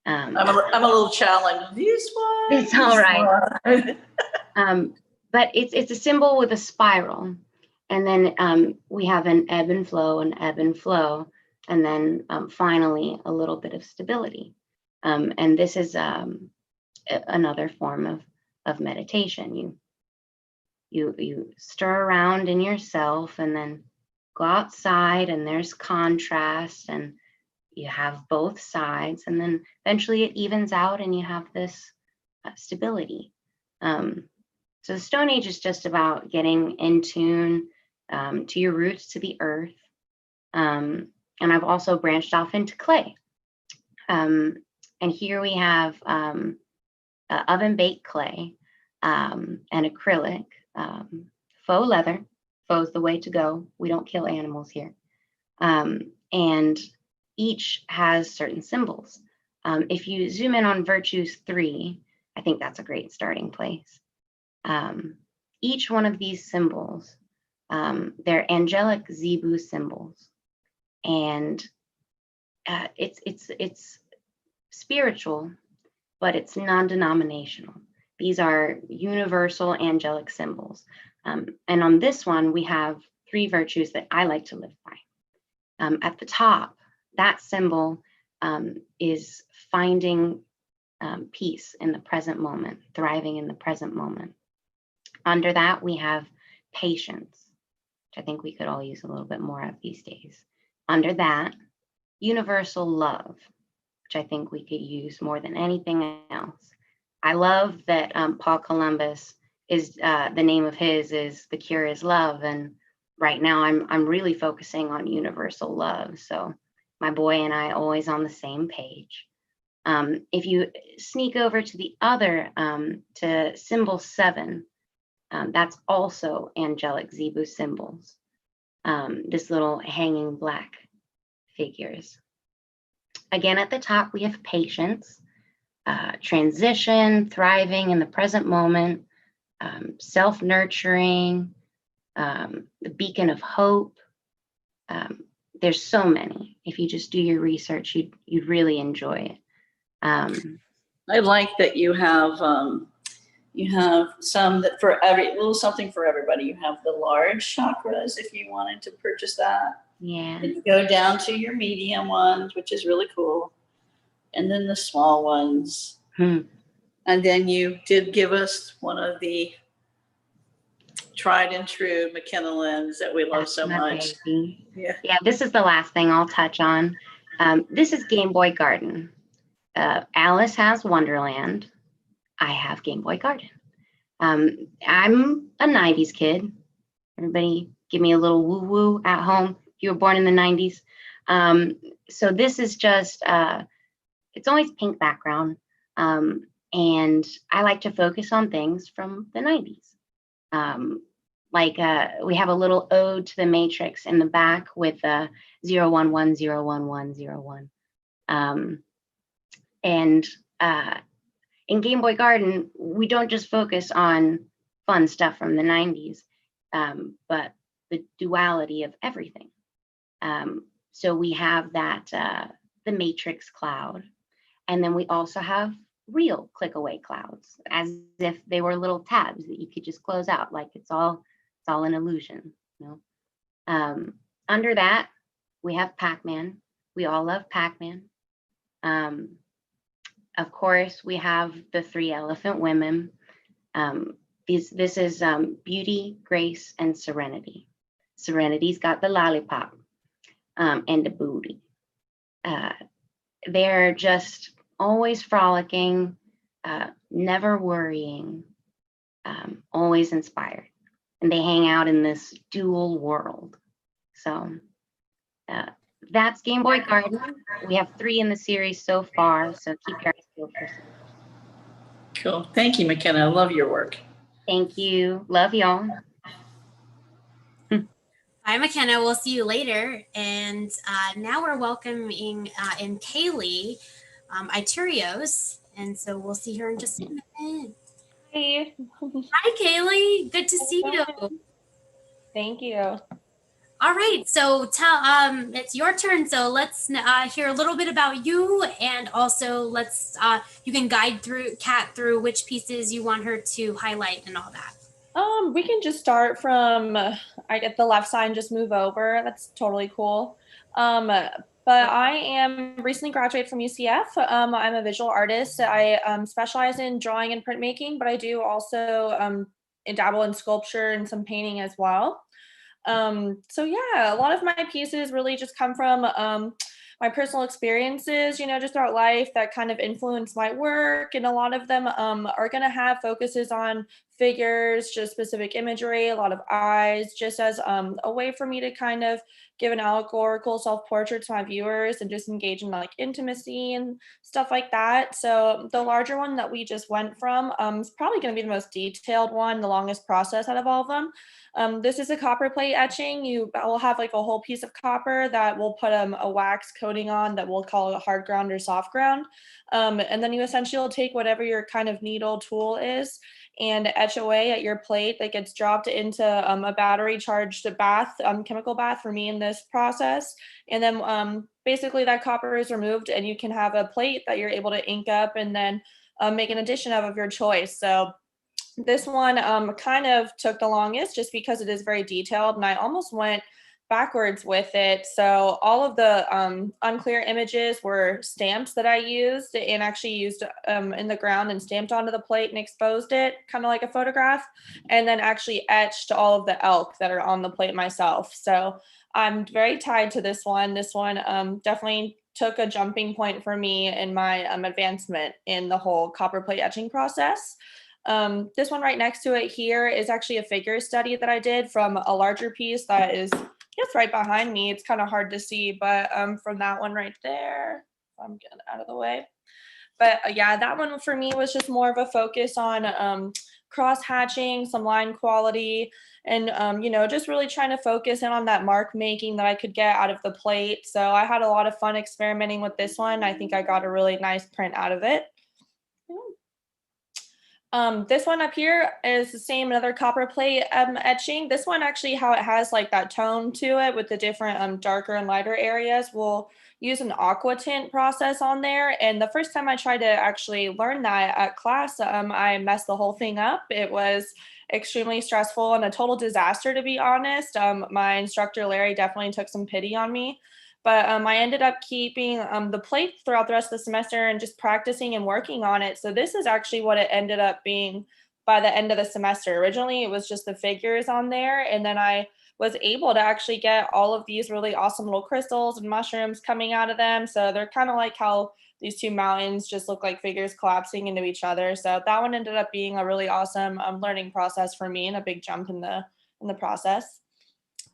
I'm a little challenged. This one. It's all right. But it's a symbol with a spiral. And then we have an ebb and flow, and then finally a little bit of stability. And this is another form of meditation. You stir around in yourself and then go outside, and there's contrast, and you have both sides, and then eventually it evens out and you have this stability. So the Stone Age is just about getting in tune to your roots, to the earth. And I've also branched off into clay. And here we have oven baked clay and acrylic, faux leather. Faux is the way to go. We don't kill animals here. And each has certain symbols. If you zoom in on Virtues 3, I think that's a great starting place. Each one of these symbols, they're angelic Zebu symbols, and it's spiritual, but it's non-denominational. These are universal angelic symbols. And on this one, we have 3 virtues that I like to live by. At the top, that symbol is finding peace in the present moment, thriving in the present moment. Under that, we have patience, which I think we could all use a little bit more of these days. Under that, universal love, which I think we could use more than anything else. I love that Paul Columbus is the name of his is The Cure is Love, and right now I'm really focusing on universal love. So my boy and I always on the same page. If you sneak over to the other, to symbol 7, that's also angelic Zebu symbols. This little hanging black figures. Again, at the top, we have patience, transition, thriving in the present moment, self-nurturing, the beacon of hope. There's so many. If you just do your research, you'd really enjoy it. I like that you have some that for every little something for everybody. You have the large chakras if you wanted to purchase that. Yeah. Then you go down to your medium ones, which is really cool. And then the small ones. And then you did give us one of the tried and true McKenna Lynn's that we love That's so my much. baby. Yeah. Yeah, this is the last thing I'll touch on. This is Game Boy Garden. Alice has Wonderland. I have Game Boy Garden. I'm a 90s kid. Everybody give me a little woo-woo at home if you were born in the 90s. So this is just, it's always pink background. And I like to focus on things from the 90s. We have a little ode to the Matrix in the back with 011011101. And in Game Boy Garden, we don't just focus on fun stuff from the 90s, but the duality of everything. So we have that, the Matrix cloud, and then we also have real click away clouds, as if they were little tabs that you could just close out, like it's all an illusion, you know. Under that, we have Pac-Man. We all love Pac-Man. Of course, we have the 3 elephant women. This is Beauty, Grace, and Serenity. Serenity's got the lollipop and the booty. They're just always frolicking, never worrying, always inspired. And they hang out in this dual world. So that's Game Boy Garden. We have 3 in the series so far, so keep your eyes peeled for some. Cool. Thank you, McKenna. I love your work. Thank you. Love y'all. Bye, McKenna. We'll see you later. And now we're welcoming in Kaylee Iturios. And so we'll see her in just a minute. Hi. Hi, Kaylee. Good to see you. Thank you. All right. So it's your turn. So let's hear a little bit about you, and also let's you can guide Kat through which pieces you want her to highlight and all that. We can just start from I get the left side and just move over. That's totally cool. But I am recently graduated from UCF. I'm a visual artist. I specialize in drawing and printmaking, but I do also dabble in sculpture and some painting as well. So yeah, a lot of my pieces really just come from my personal experiences, just throughout life that kind of influence my work. And a lot of them are going to have focuses on figures, just specific imagery, a lot of eyes, just as a way for me to kind of give an allegorical self-portrait to my viewers and just engage in like intimacy and stuff like that. So the larger one that we just went from is probably going to be the most detailed one, the longest process out of all of them. This is a copper plate etching. You will have like a whole piece of copper that we'll put a wax coating on that we'll call a hard ground or soft ground. And then you essentially will take whatever your kind of needle tool is and etch away at your plate that gets dropped into a battery charged bath, chemical bath for me in this process. And then basically that copper is removed and you can have a plate that you're able to ink up and then make an addition of your choice. So this one kind of took the longest just because it is very detailed and I almost went backwards with it. So all of the unclear images were stamps that I used and actually used in the ground and stamped onto the plate and exposed it kind of like a photograph, and then actually etched all of the elk that are on the plate myself. So I'm very tied to this one. This one definitely took a jumping point for me in my advancement in the whole copper plate etching process. This one right next to it here is actually a figure study that I did from a larger piece that is just right behind me. It's kind of hard to see, but from that one right there, I'm getting out of the way. But yeah, that one for me was just more of a focus on cross hatching, some line quality, and just really trying to focus in on that mark making that I could get out of the plate. So I had a lot of fun experimenting with this one. I think I got a really nice print out of it. This one up here is the same, another copper plate etching. This one actually, how it has like that tone to it with the different darker and lighter areas, we'll use an aqua tint process on there. And the first time I tried to actually learn that at class, I messed the whole thing up. It was extremely stressful and a total disaster, to be honest. My instructor, Larry, definitely took some pity on me. But I ended up keeping the plate throughout the rest of the semester and just practicing and working on it. So this is actually what it ended up being by the end of the semester. Originally, it was just the figures on there. And then I was able to actually get all of these really awesome little crystals and mushrooms coming out of them. So they're kind of like how these two mountains just look like figures collapsing into each other. So that one ended up being a really awesome learning process for me and a big jump in the process.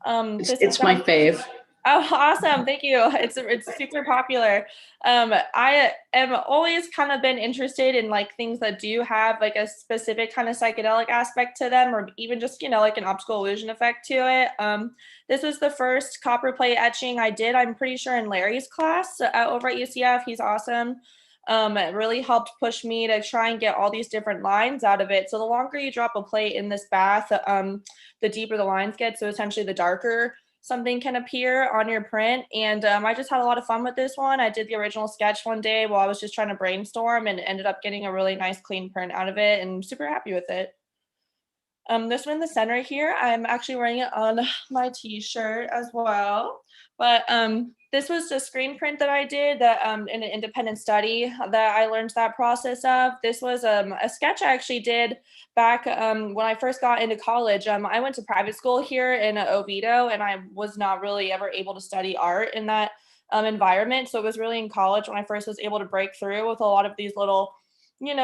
It's my fave. Oh, awesome. Thank you. It's super popular. I am always kind of been interested in like things that do have like a specific kind of psychedelic aspect to them, or even just, like an optical illusion effect to it. This was the first copper plate etching I did, I'm pretty sure, in Larry's class over at UCF. He's awesome. It really helped push me to try and get all these different lines out of it. So the longer you drop a plate in this bath, the deeper the lines get. So essentially the darker something can appear on your print. And I just had a lot of fun with this one. I did the original sketch one day while I was just trying to brainstorm and ended up getting a really nice clean print out of it, and super happy with it. This one in the center here, I'm actually wearing it on my t-shirt as well. But this was the screen print that I did that in an independent study that I learned that process of. This was a sketch I actually did back when I first got into college. I went to private school here in Oviedo, and I was not really ever able to study art in that environment. So it was really in college when I first was able to break through with a lot of these little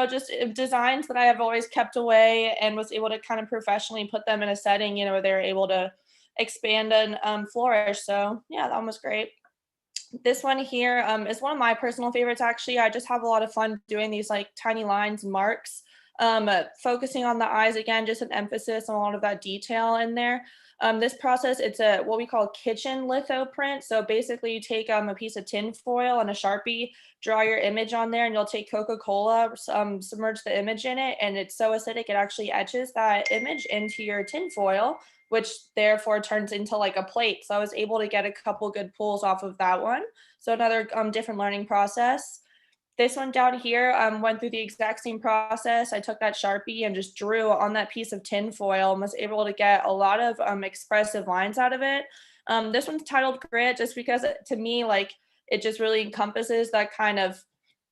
just designs that I have always kept away, and was able to kind of professionally put them in a setting, where they were able to expand and flourish. So yeah, that one was great. This one here is one of my personal favorites, actually. I just have a lot of fun doing these like tiny lines and marks, focusing on the eyes again, just an emphasis on a lot of that detail in there. This process, it's what we call kitchen litho print. So basically you take a piece of tin foil and a Sharpie, draw your image on there, and you'll take Coca-Cola, submerge the image in it, and it's so acidic it actually etches that image into your tin foil, which therefore turns into like a plate. So I was able to get a couple good pulls off of that one. So another different learning process. This one down here went through the exact same process. I took that Sharpie and just drew on that piece of tin foil and was able to get a lot of expressive lines out of it. This one's titled Grit, just because to me, like, it just really encompasses that kind of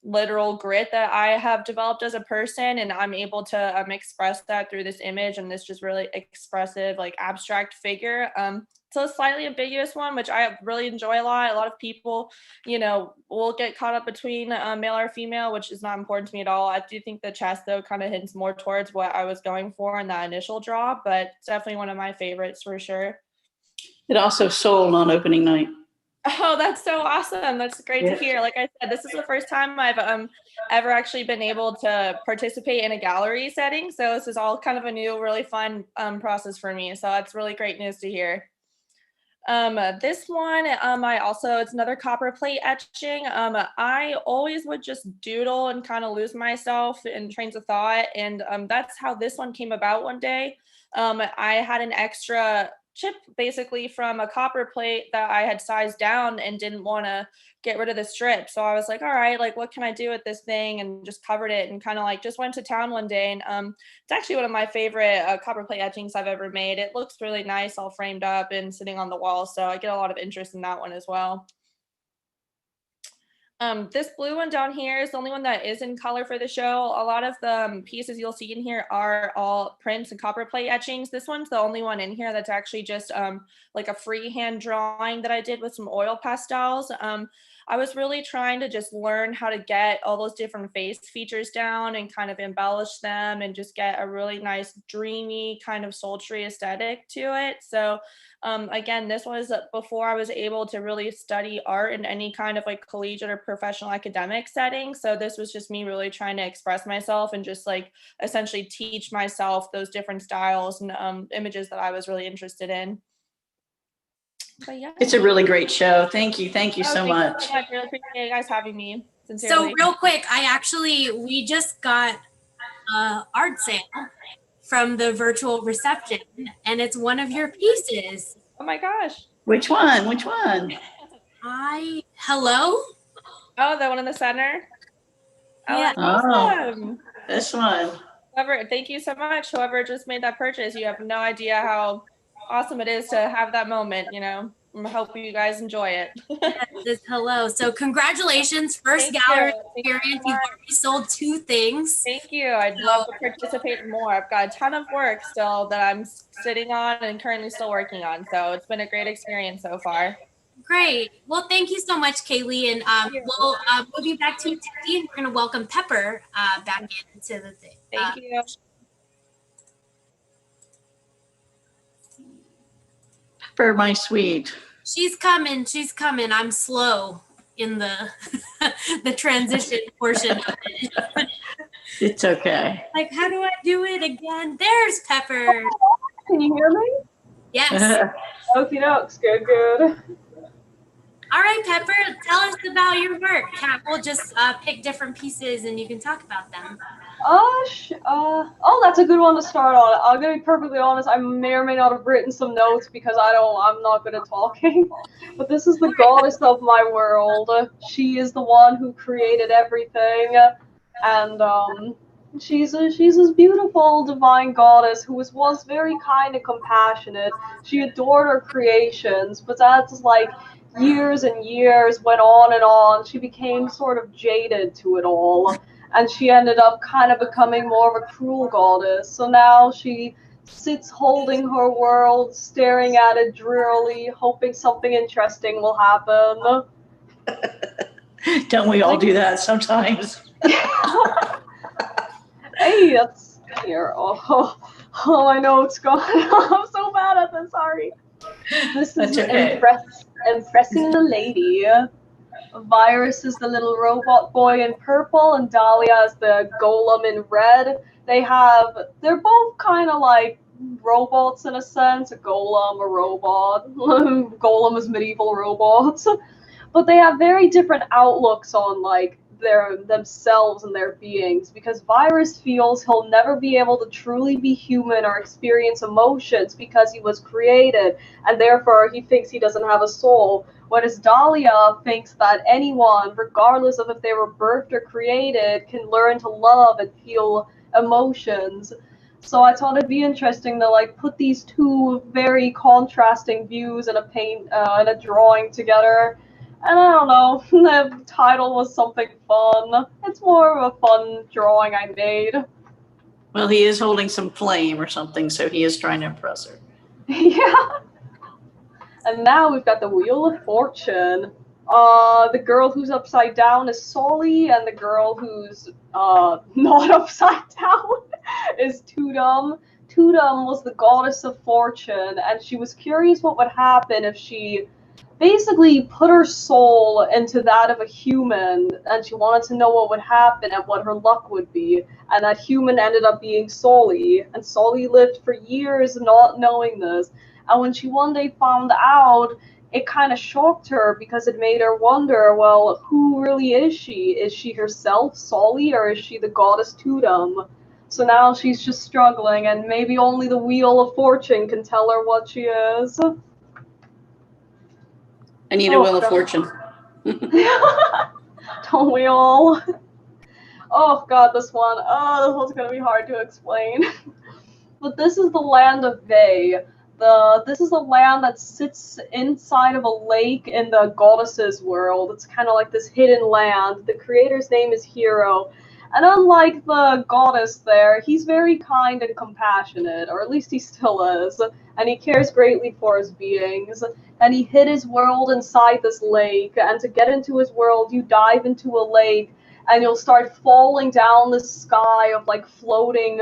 literal grit that I have developed as a person, and I'm able to express that through this image and this just really expressive, like, abstract figure. So a slightly ambiguous one, which I really enjoy a lot. A lot of people, will get caught up between male or female, which is not important to me at all. I do think the chest, though, kind of hints more towards what I was going for in that initial draw, but it's definitely one of my favorites for sure. It also sold on opening night. Oh, that's so awesome. That's great to hear. Like I said, this is the first time I've ever actually been able to participate in a gallery setting. So this is all kind of a new, really fun process for me. So that's really great news to hear. This one, it's another copper plate etching. I always would just doodle and kind of lose myself in trains of thought. And that's how this one came about one day. I had an extra chip basically from a copper plate that I had sized down and didn't want to get rid of the strip. So I was like, all right, like, what can I do with this thing? And just covered it and kind of like just went to town one day. And it's actually one of my favorite copper plate etchings I've ever made. It looks really nice, all framed up and sitting on the wall. So I get a lot of interest in that one as well. This blue one down here is the only one that is in color for the show. A lot of the pieces you'll see in here are all prints and copper plate etchings. This one's the only one in here that's actually just like a freehand drawing that I did with some oil pastels. I was really trying to just learn how to get all those different face features down and kind of embellish them and just get a really nice, dreamy, kind of sultry aesthetic to it. So again, this was before I was able to really study art in any kind of like collegiate or professional academic setting. So this was just me really trying to express myself and just like essentially teach myself those different styles and images that I was really interested in. But yeah, it's a really great show. Thank you so much. I really appreciate you guys having me. Sincerely. So real quick, we just got art sale from the virtual reception, and it's one of your pieces. Oh my gosh. Which one? Which one? Hello? Oh, the one in the center? Oh, Yeah. that's awesome. This one. Whoever, thank you so much. Whoever just made that purchase, you have no idea how awesome it is to have that moment, you know. I hope you guys enjoy it. This hello. So congratulations, first Thank gallery you. experience. You've already sold 2 things. Thank you. I'd love to participate more. I've got a ton of work still that I'm sitting on and currently still working on. So it's been a great experience so far. Great. Well, thank you so much, Kaylee. And we'll move you back to Teddy, and we're going to welcome Pepper back into the thing. Thank you. Pepper, my sweet. She's coming. She's coming. I'm slow in the the transition portion of it. It's okay. Like, how do I do it again? There's Pepper. Can you hear me? Yes. Okie dokes. Good, good. All right, Pepper, tell us about your work. We'll just pick different pieces and you can talk about them. Oh, that's a good one to start on. I'm gonna be perfectly honest. I may or may not have written some notes because I'm not good at talking. But this is the goddess of my world. She is the one who created everything, and she's this beautiful divine goddess who was once very kind and compassionate. She adored her creations, but that's like years and years went on and on. She became sort of jaded to it all. And she ended up kind of becoming more of a cruel goddess. So now she sits holding her world, staring at it drearily, hoping something interesting will happen. Don't we all do that sometimes? Hey, that's here. Oh, I know it's gone. I'm so bad at this. Sorry. This is okay. Impressing the lady. Virus is the little robot boy in purple, and Dahlia is the golem in red. They're both kind of like robots in a sense. A golem, a robot. Golem is medieval robots. But they have very different outlooks on like themselves and their beings, because Virus feels he'll never be able to truly be human or experience emotions because he was created, and therefore he thinks he doesn't have a soul. Whereas Dahlia thinks that anyone, regardless of if they were birthed or created, can learn to love and feel emotions. So I thought it'd be interesting to like put these two very contrasting views in a drawing together. And I don't know, the title was something fun. It's more of a fun drawing I made. Well, he is holding some flame or something, so he is trying to impress her. Yeah. And now we've got the Wheel of Fortune. The girl who's upside down is Solly, and the girl who's not upside down is Tudum. Tudum was the goddess of fortune, and she was curious what would happen if she basically put her soul into that of a human, and she wanted to know what would happen and what her luck would be. And that human ended up being Solly, and Solly lived for years not knowing this. And when she one day found out, it kind of shocked her because it made her wonder, well, who really is she? Is she herself, Solly, or is she the goddess Tudum? So now she's just struggling, and maybe only the Wheel of Fortune can tell her what she is. I need a Wheel of Fortune. Don't we all? Oh god, this one's gonna be hard to explain. But this is the land of Vey. This is a land that sits inside of a lake in the goddess's world. It's kind of like this hidden land. The creator's name is Hero. And unlike the goddess there, he's very kind and compassionate, or at least he still is, and he cares greatly for his beings. And he hid his world inside this lake, and to get into his world, you dive into a lake, and you'll start falling down the sky of like floating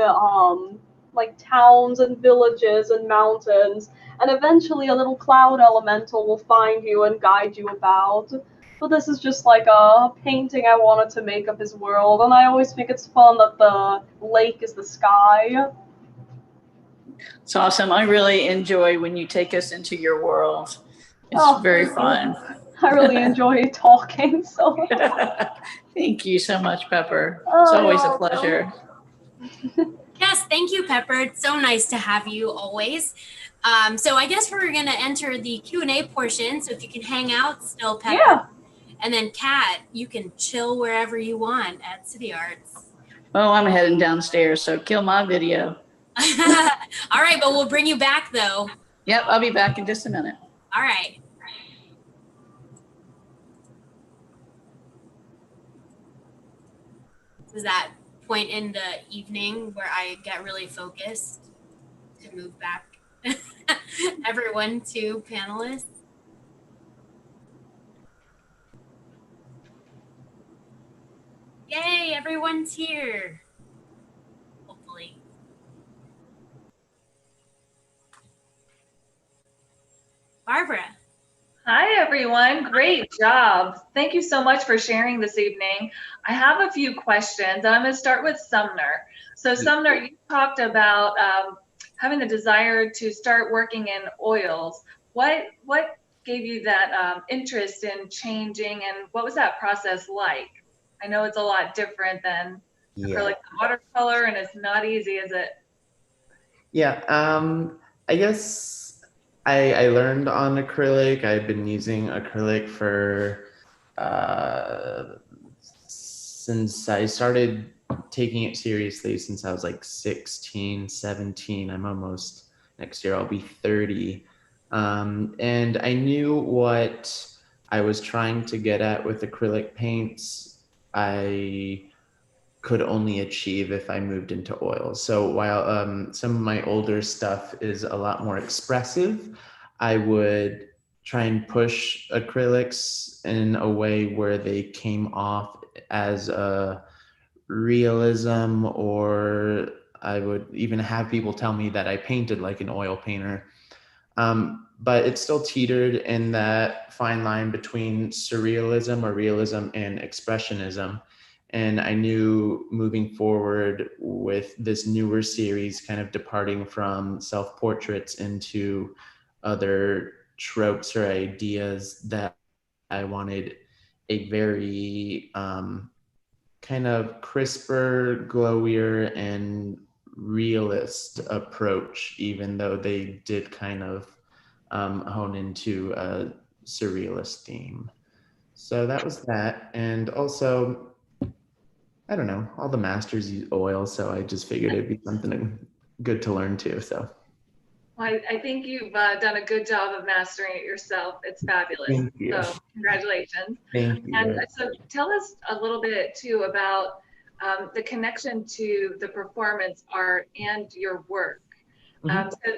like towns and villages and mountains, and eventually a little cloud elemental will find you and guide you about. But this is just like a painting I wanted to make of his world, and I always think it's fun that the lake is the sky. It's awesome. I really enjoy when you take us into your world. It's very fun. I really enjoy talking. So thank you so much, Pepper. It's always a pleasure. Yes, thank you, Pepper. It's so nice to have you always. So I guess we're going to enter the Q&A portion. So if you can hang out still, Pepper. Yeah. And then Kat, you can chill wherever you want at CityArts. Oh, I'm heading downstairs, so kill my video. All right, but we'll bring you back though. Yep, I'll be back in just a minute. All right. Is that point in the evening where I get really focused to move back everyone to panelists? Yay, everyone's here. Hopefully. Barbara. Hi, everyone. Great job. Thank you so much for sharing this evening. I have a few questions, and I'm going to start with Sumner. So, Sumner, you talked about having the desire to start working in oils. What gave you that interest in changing, and what was that process like? I know it's a lot different than acrylic and watercolor, and it's not easy, is it? Yeah, I guess I learned on acrylic. I've been using acrylic for since I started taking it seriously since I was like 16, 17. I'm almost, next year I'll be 30. And I knew what I was trying to get at with acrylic paints. I could only achieve if I moved into oil. So while some of my older stuff is a lot more expressive, I would try and push acrylics in a way where they came off as a realism, or I would even have people tell me that I painted like an oil painter. But it still teetered in that fine line between surrealism or realism and expressionism. And I knew moving forward with this newer series, kind of departing from self-portraits into other tropes or ideas, that I wanted a very kind of crisper, glowier, and realist approach, even though they did kind of hone into a surrealist theme. So that was that. And also, I don't know, all the masters use oil, so I just figured it'd be something good to learn too. So Well, I think you've done a good job of mastering it yourself. It's fabulous. Thank you. So congratulations. Thank you. And so tell us a little bit too about the connection to the performance art and your work.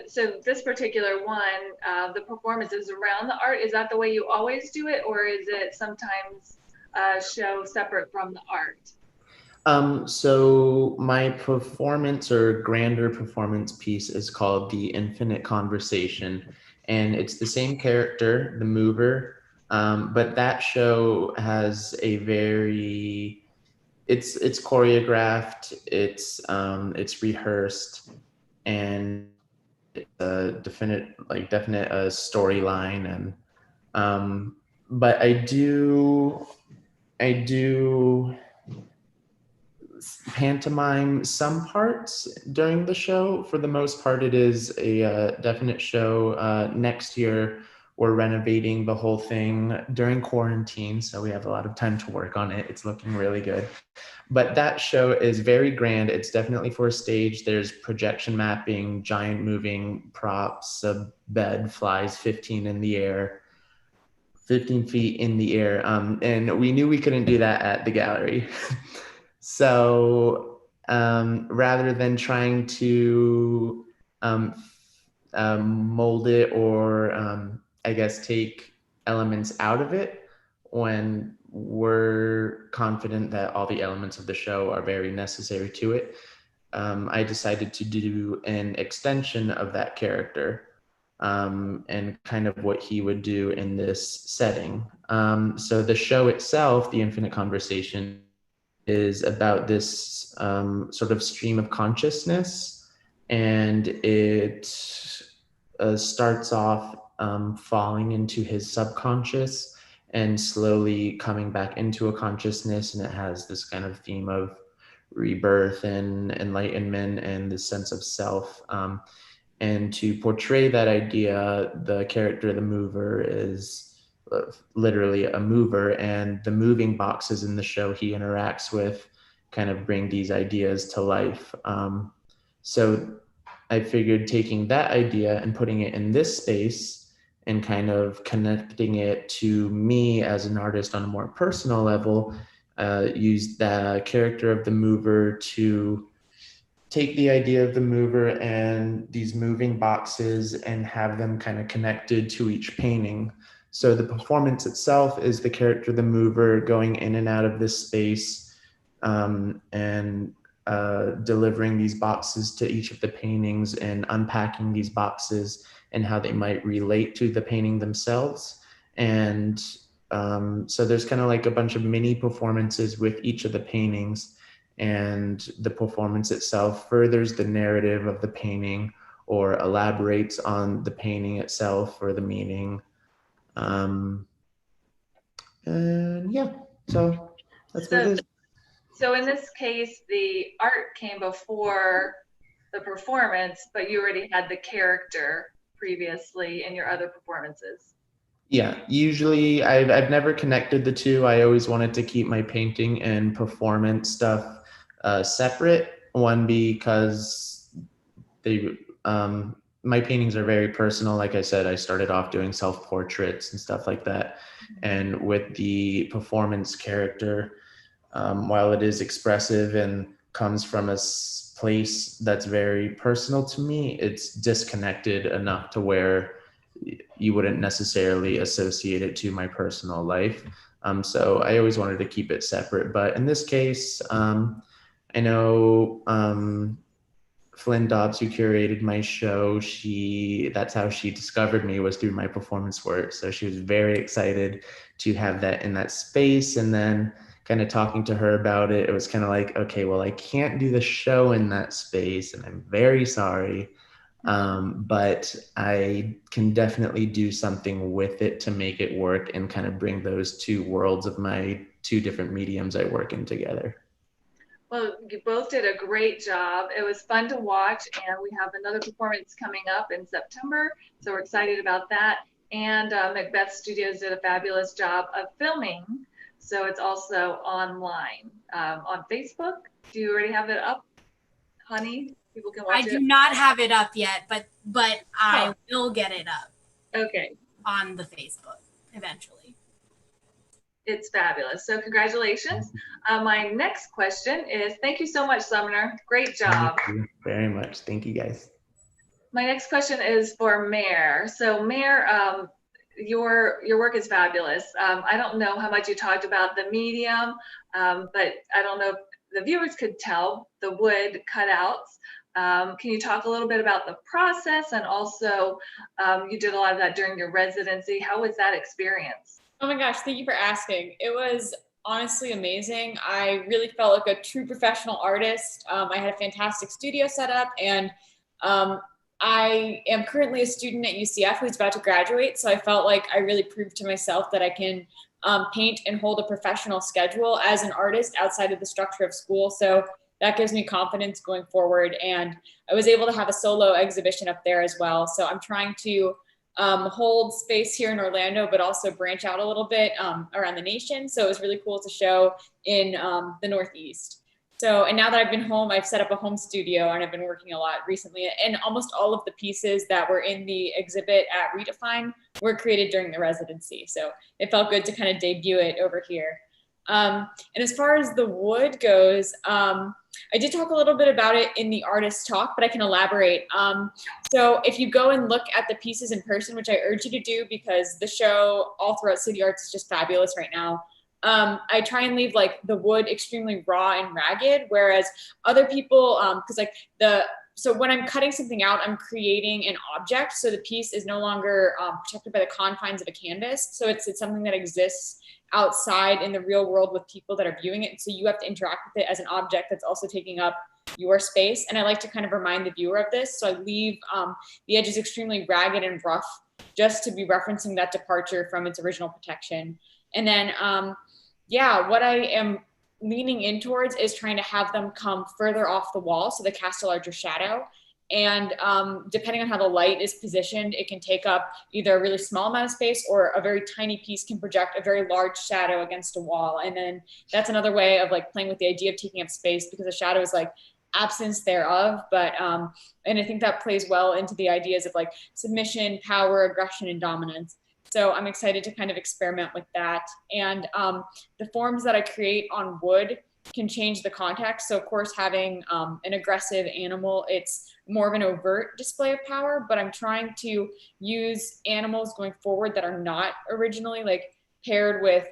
So this particular one, the performance is around the art. Is that the way you always do it, or is it sometimes a show separate from the art? So my performance or grander performance piece is called The Infinite Conversation, and it's the same character, the mover, but that show has a very, it's choreographed, it's rehearsed, and it's a definite storyline, and but I do pantomime some parts during the show. For the most part, it is a definite show. Next year, we're renovating the whole thing during quarantine, so we have a lot of time to work on it. It's looking really good. But that show is very grand. It's definitely for a stage. There's projection mapping, giant moving props, a bed flies 15 in the air, 15 feet in the air. And we knew we couldn't do that at the gallery. So rather than trying to mold it or I guess take elements out of it, when we're confident that all the elements of the show are very necessary to it, I decided to do an extension of that character and kind of what he would do in this setting. So the show itself, The Infinite Conversation, is about this sort of stream of consciousness, and it starts off falling into his subconscious and slowly coming back into a consciousness, and it has this kind of theme of rebirth and enlightenment and the sense of self. And to portray that idea, the character, the mover, is literally a mover, and the moving boxes in the show he interacts with kind of bring these ideas to life. So I figured taking that idea and putting it in this space and kind of connecting it to me as an artist on a more personal level, used the character of the mover to take the idea of the mover and these moving boxes and have them kind of connected to each painting. So the performance itself is the character, the mover, going in and out of this space, and delivering these boxes to each of the paintings and unpacking these boxes and how they might relate to the painting themselves. And so there's kind of like a bunch of mini performances with each of the paintings, and the performance itself furthers the narrative of the painting or elaborates on the painting itself or the meaning. And yeah, so that's what it is. So in this case, the art came before the performance, but you already had the character previously in your other performances. Yeah, usually I've never connected the two. I always wanted to keep my painting and performance stuff separate. One, because they my paintings are very personal. Like I said, I started off doing self-portraits and stuff like that. And with the performance character, while it is expressive and comes from a place that's very personal to me, it's disconnected enough to where you wouldn't necessarily associate it to my personal life. So I always wanted to keep it separate. But in this case, I know Flynn Dobbs, who curated my show, that's how she discovered me, was through my performance work. So she was very excited to have that in that space. And then kind of talking to her about it, it was kind of like, okay, well, I can't do the show in that space, and I'm very sorry. But I can definitely do something with it to make it work and kind of bring those two worlds of my two different mediums I work in together. Well, you both did a great job. It was fun to watch, and we have another performance coming up in September, so we're excited about that. And Macbeth Studios did a fabulous job of filming, so it's also online on Facebook. Do you already have it up, honey? People can watch it. I do not have it up yet, but I will get it up. Okay. On the Facebook eventually. It's fabulous. So congratulations. My next question is, thank you so much, Sumner. Great job. Thank you very much. Thank you, guys. My next question is for Mare. So Mare, your work is fabulous. I don't know how much you talked about the medium, but I don't know if the viewers could tell the wood cutouts. Can you talk a little bit about the process, and also you did a lot of that during your residency. How was that experience? Oh my gosh, thank you for asking. It was honestly amazing. I really felt like a true professional artist. I had a fantastic studio set up, and I am currently a student at UCF who's about to graduate. So I felt like I really proved to myself that I can paint and hold a professional schedule as an artist outside of the structure of school. So that gives me confidence going forward. And I was able to have a solo exhibition up there as well. So I'm trying to hold space here in Orlando, but also branch out a little bit around the nation. So it was really cool to show in the Northeast. So, and now that I've been home, I've set up a home studio, and I've been working a lot recently. And almost all of the pieces that were in the exhibit at Redefine were created during the residency. So it felt good to kind of debut it over here. And as far as the wood goes, I did talk a little bit about it in the artist talk, but I can elaborate. So if you go and look at the pieces in person, which I urge you to do because the show all throughout CityArts is just fabulous right now. I try and leave like the wood extremely raw and ragged, whereas other people, so when I'm cutting something out, I'm creating an object. So the piece is no longer protected by the confines of a canvas. So it's something that exists outside in the real world with people that are viewing it. So you have to interact with it as an object that's also taking up your space. And I like to kind of remind the viewer of this. So I leave the edges extremely ragged and rough just to be referencing that departure from its original protection. And then, what I am leaning in towards is trying to have them come further off the wall so they cast a larger shadow. And depending on how the light is positioned, it can take up either a really small amount of space, or a very tiny piece can project a very large shadow against a wall. And then that's another way of like playing with the idea of taking up space, because a shadow is like absence thereof. But and I think that plays well into the ideas of like submission, power, aggression, and dominance. So I'm excited to kind of experiment with that. And the forms that I create on wood can change the context. So of course, having an aggressive animal, it's more of an overt display of power, but I'm trying to use animals going forward that are not originally like paired with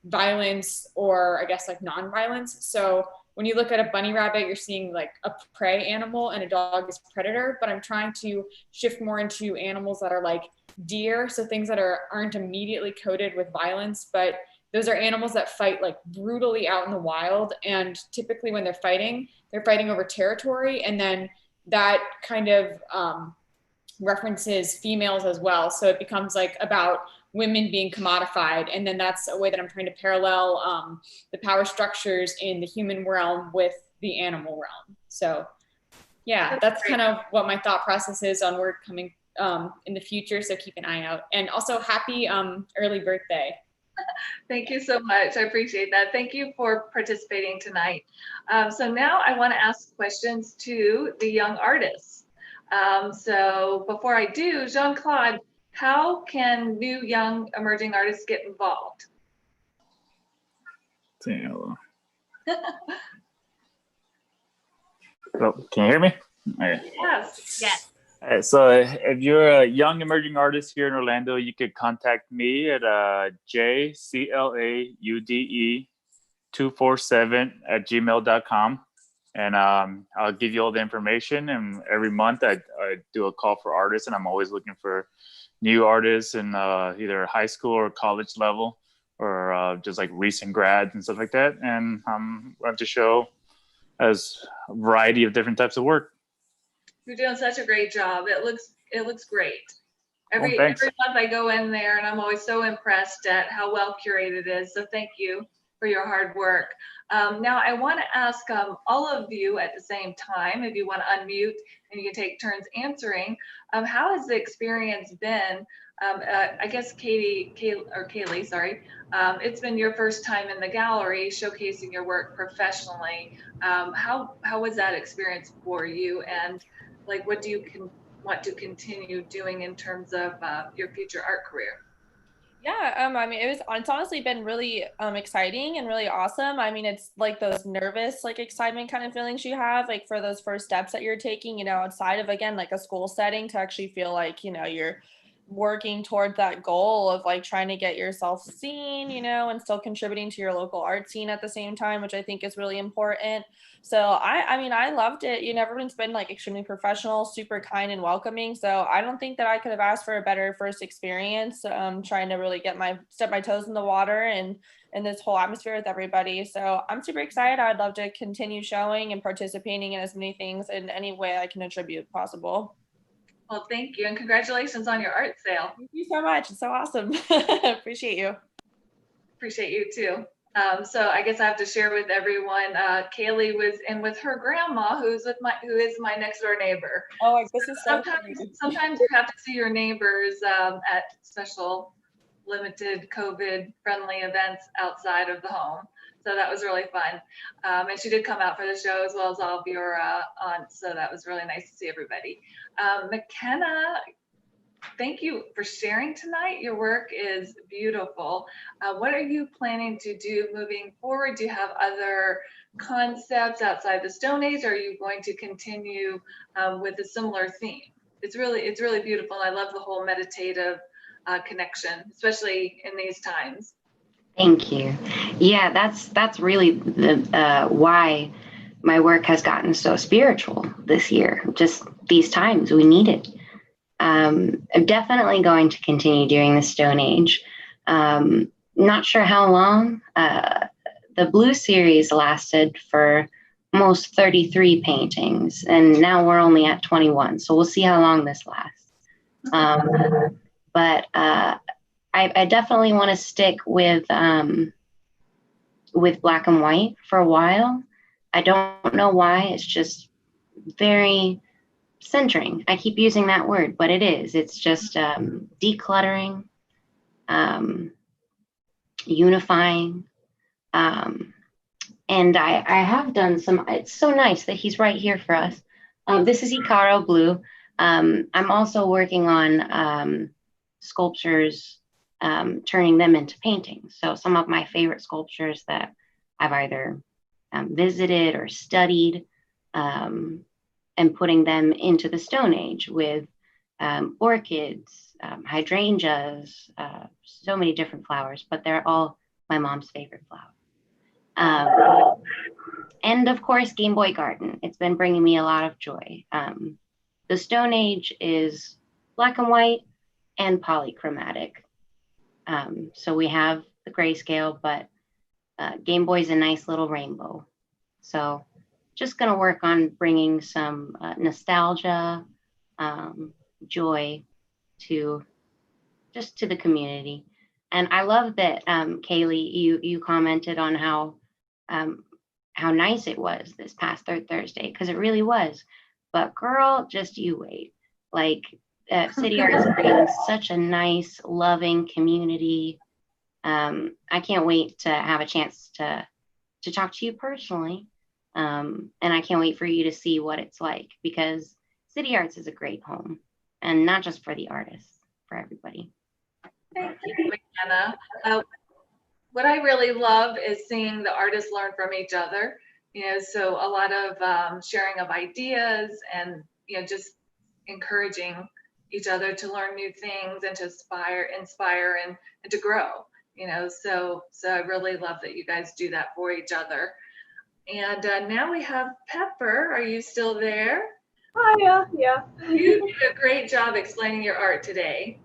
violence, or I guess like non-violence. So when you look at a bunny rabbit, you're seeing like a prey animal, and a dog is predator, but I'm trying to shift more into animals that are like deer. So things that aren't immediately coded with violence, but those are animals that fight like brutally out in the wild. And typically when they're fighting over territory. And then that kind of references females as well. So it becomes like about women being commodified. And then that's a way that I'm trying to parallel the power structures in the human realm with the animal realm. So yeah, that's kind of what my thought process is on work coming in the future. So keep an eye out. And also happy early birthday. Thank you so much. I appreciate that. Thank you for participating tonight. So now I want to ask questions to the young artists. So before I do, Jean-Claude, how can new young emerging artists get involved? Oh, can you hear me? Okay. Yes. Yes. So if you're a young emerging artist here in Orlando, you could contact me at jclaude247@gmail.com. And I'll give you all the information. And every month I do a call for artists, and I'm always looking for new artists in either high school or college level, or just like recent grads and stuff like that. And I'm going to show as a variety of different types of work. You're doing such a great job. It looks great. Every thanks. month I go in there, and I'm always so impressed at how well curated it is. So thank you for your hard work. Now I want to ask all of you at the same time, if you want to unmute and you can take turns answering, how has the experience been? I guess Kaylee, sorry. It's been your first time in the gallery showcasing your work professionally. How was that experience for you? And like, what do you want to continue doing in terms of your future art career? Yeah, I mean, it's honestly been really exciting and really awesome. I mean, it's like those nervous, like excitement kind of feelings you have, like for those first steps that you're taking, you know, outside of, again, like a school setting, to actually feel like, you know, you're working toward that goal of like trying to get yourself seen, you know, and still contributing to your local art scene at the same time, which I think is really important. So I mean, I loved it. You know, everyone's been like extremely professional, super kind and welcoming. So I don't think that I could have asked for a better first experience, trying to really step my toes in the water and in this whole atmosphere with everybody. So I'm super excited. I'd love to continue showing and participating in as many things in any way I can attribute possible. Well, thank you, and congratulations on your art sale. Thank you so much. It's so awesome. Appreciate you. Appreciate you too. So I guess I have to share with everyone. Kaylee was in with her grandma, who is my next door neighbor. Oh, this is so sometimes you have to see your neighbors at special, limited COVID-friendly events outside of the home. So that was really fun. And she did come out for the show, as well as all of your aunts. So that was really nice to see everybody. McKenna, thank you for sharing tonight. Your work is beautiful. What are you planning to do moving forward? Do you have other concepts outside the Stone Age? Or are you going to continue with a similar theme? It's really beautiful. I love the whole meditative connection, especially in these times. Thank you. Yeah, that's really the why my work has gotten so spiritual this year. Just these times, we need it. I'm definitely going to continue doing the Stone Age. Not sure how long. The Blue series lasted for almost 33 paintings, and now we're only at 21. So we'll see how long this lasts. But I definitely want to stick with with black and white for a while. I don't know why. It's just very centering. I keep using that word, but it is. It's just decluttering, unifying. And I have done some, it's so nice that he's right here for us. This is Icaro Blue. I'm also working on sculptures, turning them into paintings. So some of my favorite sculptures that I've either visited or studied, and putting them into the Stone Age with orchids, hydrangeas, so many different flowers, but they're all my mom's favorite flowers. And of course, Game Boy Garden. It's been bringing me a lot of joy. The Stone Age is black and white and polychromatic. So we have the grayscale, but Game Boy's a nice little rainbow. So just gonna work on bringing some nostalgia, joy to the community. And I love that, Kaylee, you commented on how nice it was this past Third Thursday, because it really was. But girl, just you wait. Like CityArts brings such a nice, loving community. I can't wait to have a chance to talk to you personally. And I can't wait for you to see what it's like, because CityArts is a great home, and not just for the artists, for everybody. Thank you, McKenna. What I really love is seeing the artists learn from each other. So a lot of sharing of ideas, and just encouraging each other to learn new things and to inspire and to grow. So I really love that you guys do that for each other. And now we have Pepper. Are you still there? Hi, yeah. You did a great job explaining your art today.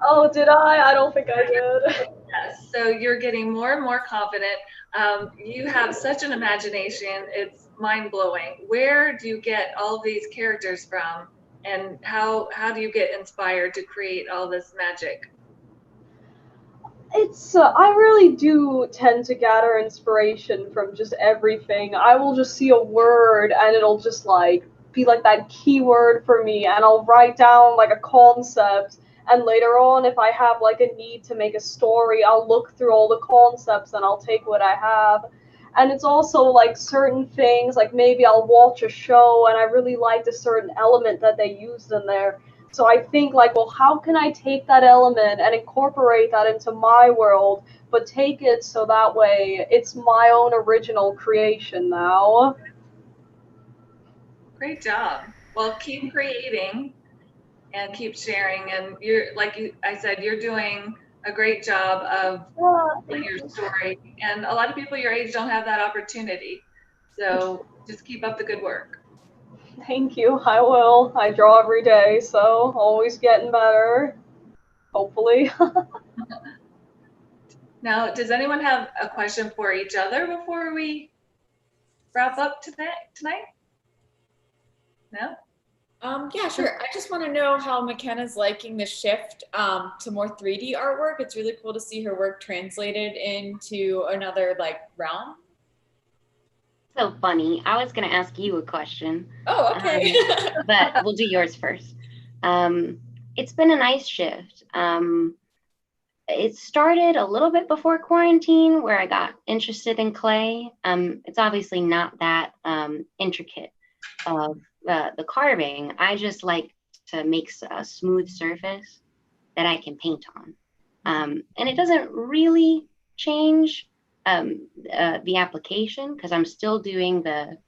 Oh, did I? I don't think I did. Yes, so you're getting more and more confident. You have such an imagination. It's mind-blowing. Where do you get all these characters from? And how do you get inspired to create all this magic? It's I really do tend to gather inspiration from just everything. I will just see a word and it'll just like be like that keyword for me, and I'll write down like a concept, and later on if I have like a need to make a story, I'll look through all the concepts and I'll take what I have. And it's also like certain things, like maybe I'll watch a show and I really liked a certain element that they used in there. So I think like, well, how can I take that element and incorporate that into my world, but take it so that way it's my own original creation now. Great job. Well, keep creating and keep sharing. And I said, you're doing a great job of telling your story. And a lot of people your age don't have that opportunity. So just keep up the good work. Thank you. I will. I draw every day, so always getting better. Hopefully. Now, does anyone have a question for each other before we wrap up tonight? No? Yeah, sure. I just want to know how McKenna's liking the shift to more 3D artwork. It's really cool to see her work translated into another realm. So funny. I was going to ask you a question. Oh, okay. But we'll do yours first. It's been a nice shift. It started a little bit before quarantine, where I got interested in clay. It's obviously not that intricate of the carving. I just like to make a smooth surface that I can paint on. And it doesn't really change the application, because I'm still doing the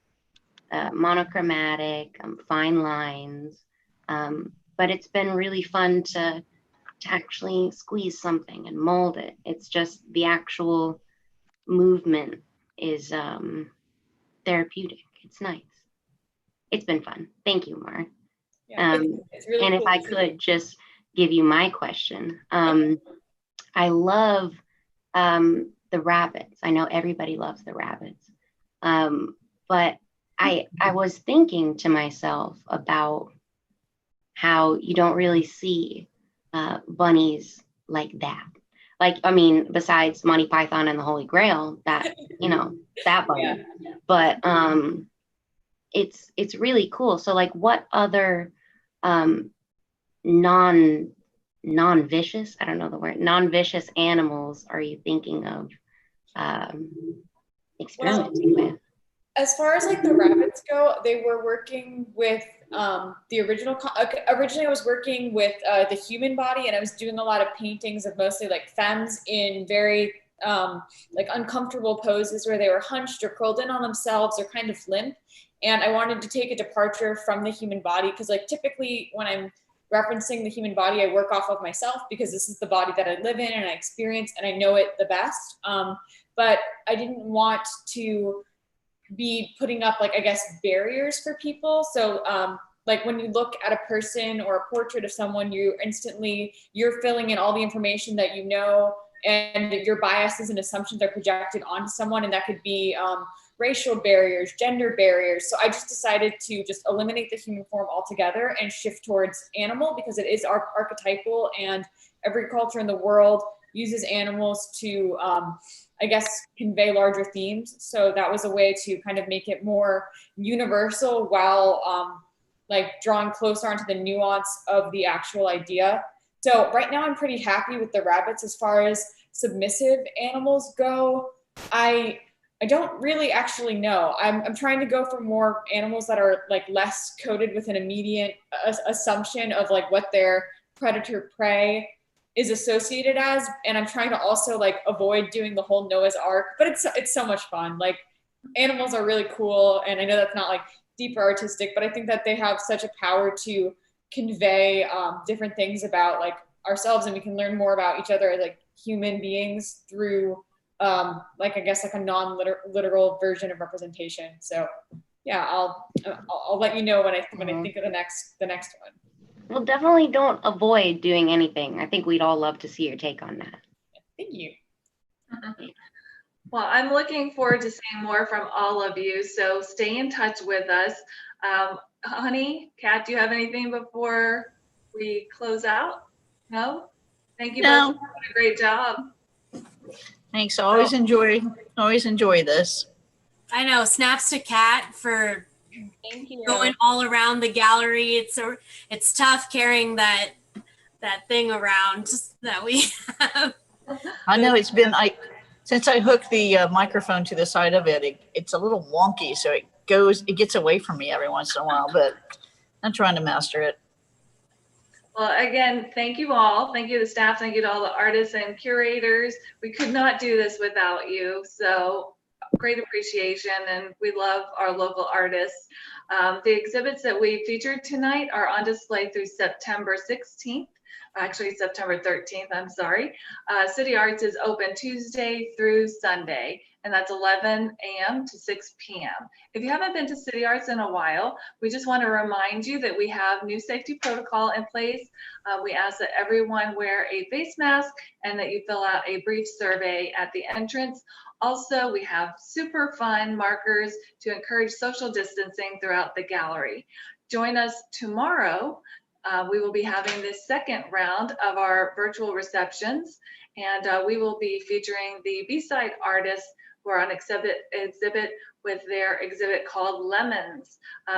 monochromatic, fine lines. But it's been really fun to actually squeeze something and mold it. It's just the actual movement is therapeutic. It's nice. It's been fun. Thank you, Mar. Yeah, it's really and cool if I could just give you my question. I love the rabbits. I know everybody loves the rabbits. But I was thinking to myself about how you don't really see bunnies like that. like, I mean, besides Monty Python and the Holy Grail, that, you know, that button. Yeah. But it's really cool. So like, what other non-vicious, I don't know the word, non-vicious animals are you thinking of experimenting with? As far as like the rabbits go, they were working with the original. Originally, I was working with the human body, and I was doing a lot of paintings of mostly like femmes in very like uncomfortable poses where they were hunched or curled in on themselves or kind of limp. And I wanted to take a departure from the human body because, like, typically when I'm referencing the human body, I work off of myself because this is the body that I live in and I experience and I know it the best. But I didn't want to be putting up, like, I guess, barriers for people. So like when you look at a person or a portrait of someone, you're filling in all the information that you know, and your biases and assumptions are projected onto someone, and that could be racial barriers, gender barriers. So I just decided to just eliminate the human form altogether and shift towards animal because it is archetypal, and every culture in the world uses animals to I guess convey larger themes. So that was a way to kind of make it more universal while like drawing closer onto the nuance of the actual idea. So right now I'm pretty happy with the rabbits. As far as submissive animals go, I don't really actually know. I'm trying to go for more animals that are like less coded with an immediate assumption of like what their predator prey is associated as, and I'm trying to also like avoid doing the whole Noah's Ark, but it's so much fun. Like, animals are really cool, and I know that's not like deeper artistic, but I think that they have such a power to convey different things about like ourselves, and we can learn more about each other as like human beings through like, I guess, like a non-literal version of representation. So yeah, I'll let you know when I think of the next one. Well, definitely don't avoid doing anything. I think we'd all love to see your take on that. Thank you. Well, I'm looking forward to seeing more from all of you, so stay in touch with us. Honey, Kat, do you have anything before we close out? No? Thank you both for doing a great job. Thanks. Always enjoy this. I know. Snaps to Kat for Thank you. going all around the gallery. It's tough carrying that thing around that we have. I know it's been, since I hooked the microphone to the side of it, it's a little wonky, so it gets away from me every once in a while, but I'm trying to master it. Well, again, thank you all. Thank you to the staff. Thank you to all the artists and curators. We could not do this without you. So great appreciation, and we love our local artists. The exhibits that we featured tonight are on display through September 16th. Actually, September 13th, I'm sorry. CityArts is open Tuesday through Sunday, and that's 11 a.m. to 6 p.m. If you haven't been to CityArts in a while, we just want to remind you that we have new safety protocol in place. We ask that everyone wear a face mask and that you fill out a brief survey at the entrance. Also, we have super fun markers to encourage social distancing throughout the gallery. Join us tomorrow. We will be having this second round of our virtual receptions, and we will be featuring the B-side artists who are on exhibit with their exhibit called Lemons.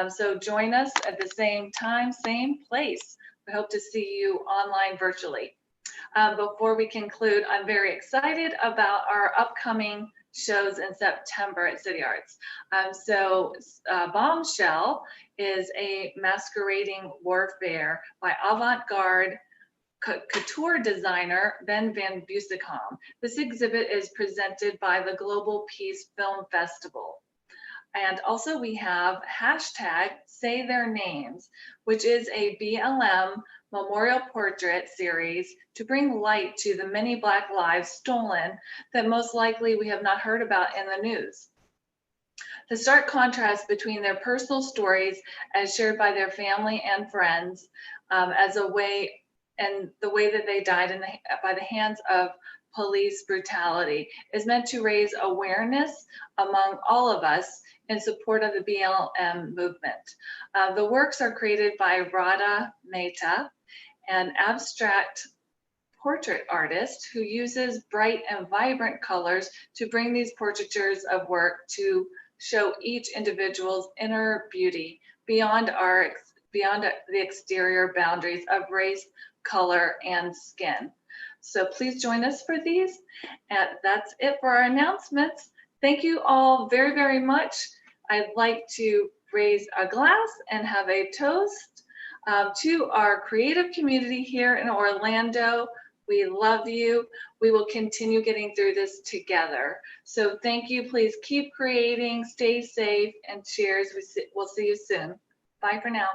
So join us at the same time, same place. We hope to see you online virtually. Before we conclude, I'm very excited about our upcoming shows in September at CityArts. Bombshell is a masquerading warfare by avant-garde couture designer Ben Van Busekam. This exhibit is presented by the Global Peace Film Festival. And also we have #SayTheirNames, which is a BLM memorial portrait series to bring light to the many Black lives stolen that most likely we have not heard about in the news. The stark contrast between their personal stories as shared by their family and friends as a way, and the way that they died by the hands of police brutality is meant to raise awareness among all of us in support of the BLM movement. The works are created by Radha Mehta, an abstract portrait artist who uses bright and vibrant colors to bring these portraitures of work to show each individual's inner beauty beyond the exterior boundaries of race, color, and skin. So please join us for these. And that's it for our announcements. Thank you all very, very much. I'd like to raise a glass and have a toast to our creative community here in Orlando. We love you. We will continue getting through this together. So thank you. Please keep creating, stay safe, and cheers. We'll see you soon. Bye for now.